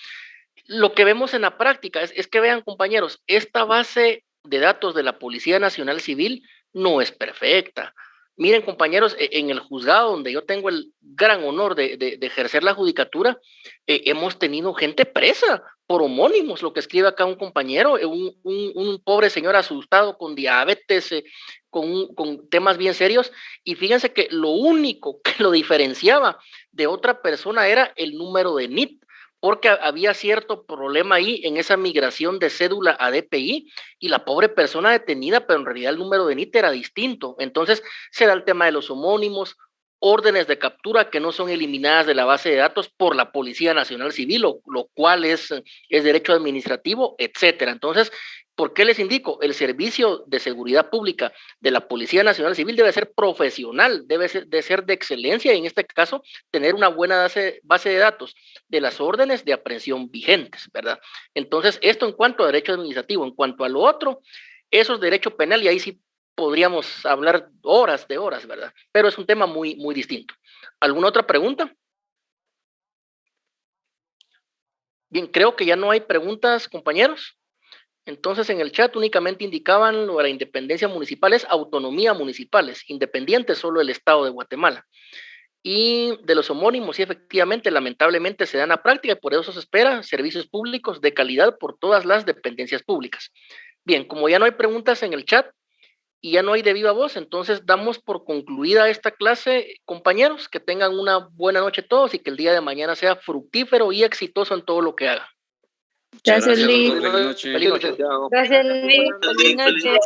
Speaker 2: lo que vemos en la práctica es que vean, compañeros, esta base de datos de la Policía Nacional Civil no es perfecta. Miren, compañeros, en el juzgado donde yo tengo el gran honor de ejercer la judicatura, hemos tenido gente presa por homónimos, lo que escribe acá un compañero, un pobre señor asustado con diabetes, con temas bien serios, y fíjense que lo único que lo diferenciaba de otra persona era el número de NIT, porque había cierto problema ahí en esa migración de cédula a DPI y la pobre persona detenida, pero en realidad el número de NIT era distinto. Entonces se da el tema de los homónimos, órdenes de captura que no son eliminadas de la base de datos por la Policía Nacional Civil, lo cual es derecho administrativo, etcétera. Entonces, ¿por qué les indico? El servicio de seguridad pública de la Policía Nacional Civil debe ser profesional, debe ser de excelencia y en este caso tener una buena base de datos de las órdenes de aprehensión vigentes, ¿verdad? Entonces, esto en cuanto a derecho administrativo. En cuanto a lo otro, eso es derecho penal y ahí sí podríamos hablar horas de horas, ¿verdad? Pero es un tema muy, muy distinto. ¿Alguna otra pregunta? Bien, creo que ya no hay preguntas, compañeros. Entonces, en el chat únicamente indicaban lo de la independencia municipal, es autonomía municipales, independiente solo el Estado de Guatemala. Y de los homónimos, sí, efectivamente, lamentablemente se dan a práctica y por eso se espera servicios públicos de calidad por todas las dependencias públicas. Bien, como ya no hay preguntas en el chat y ya no hay de viva voz, entonces damos por concluida esta clase, compañeros, que tengan una buena noche todos y que el día de mañana sea fructífero y exitoso en todo lo que hagan.
Speaker 1: Gracias, Luis.
Speaker 3: Feliz noche.
Speaker 2: Feliz noche.
Speaker 1: Gracias, Luis. Feliz noche.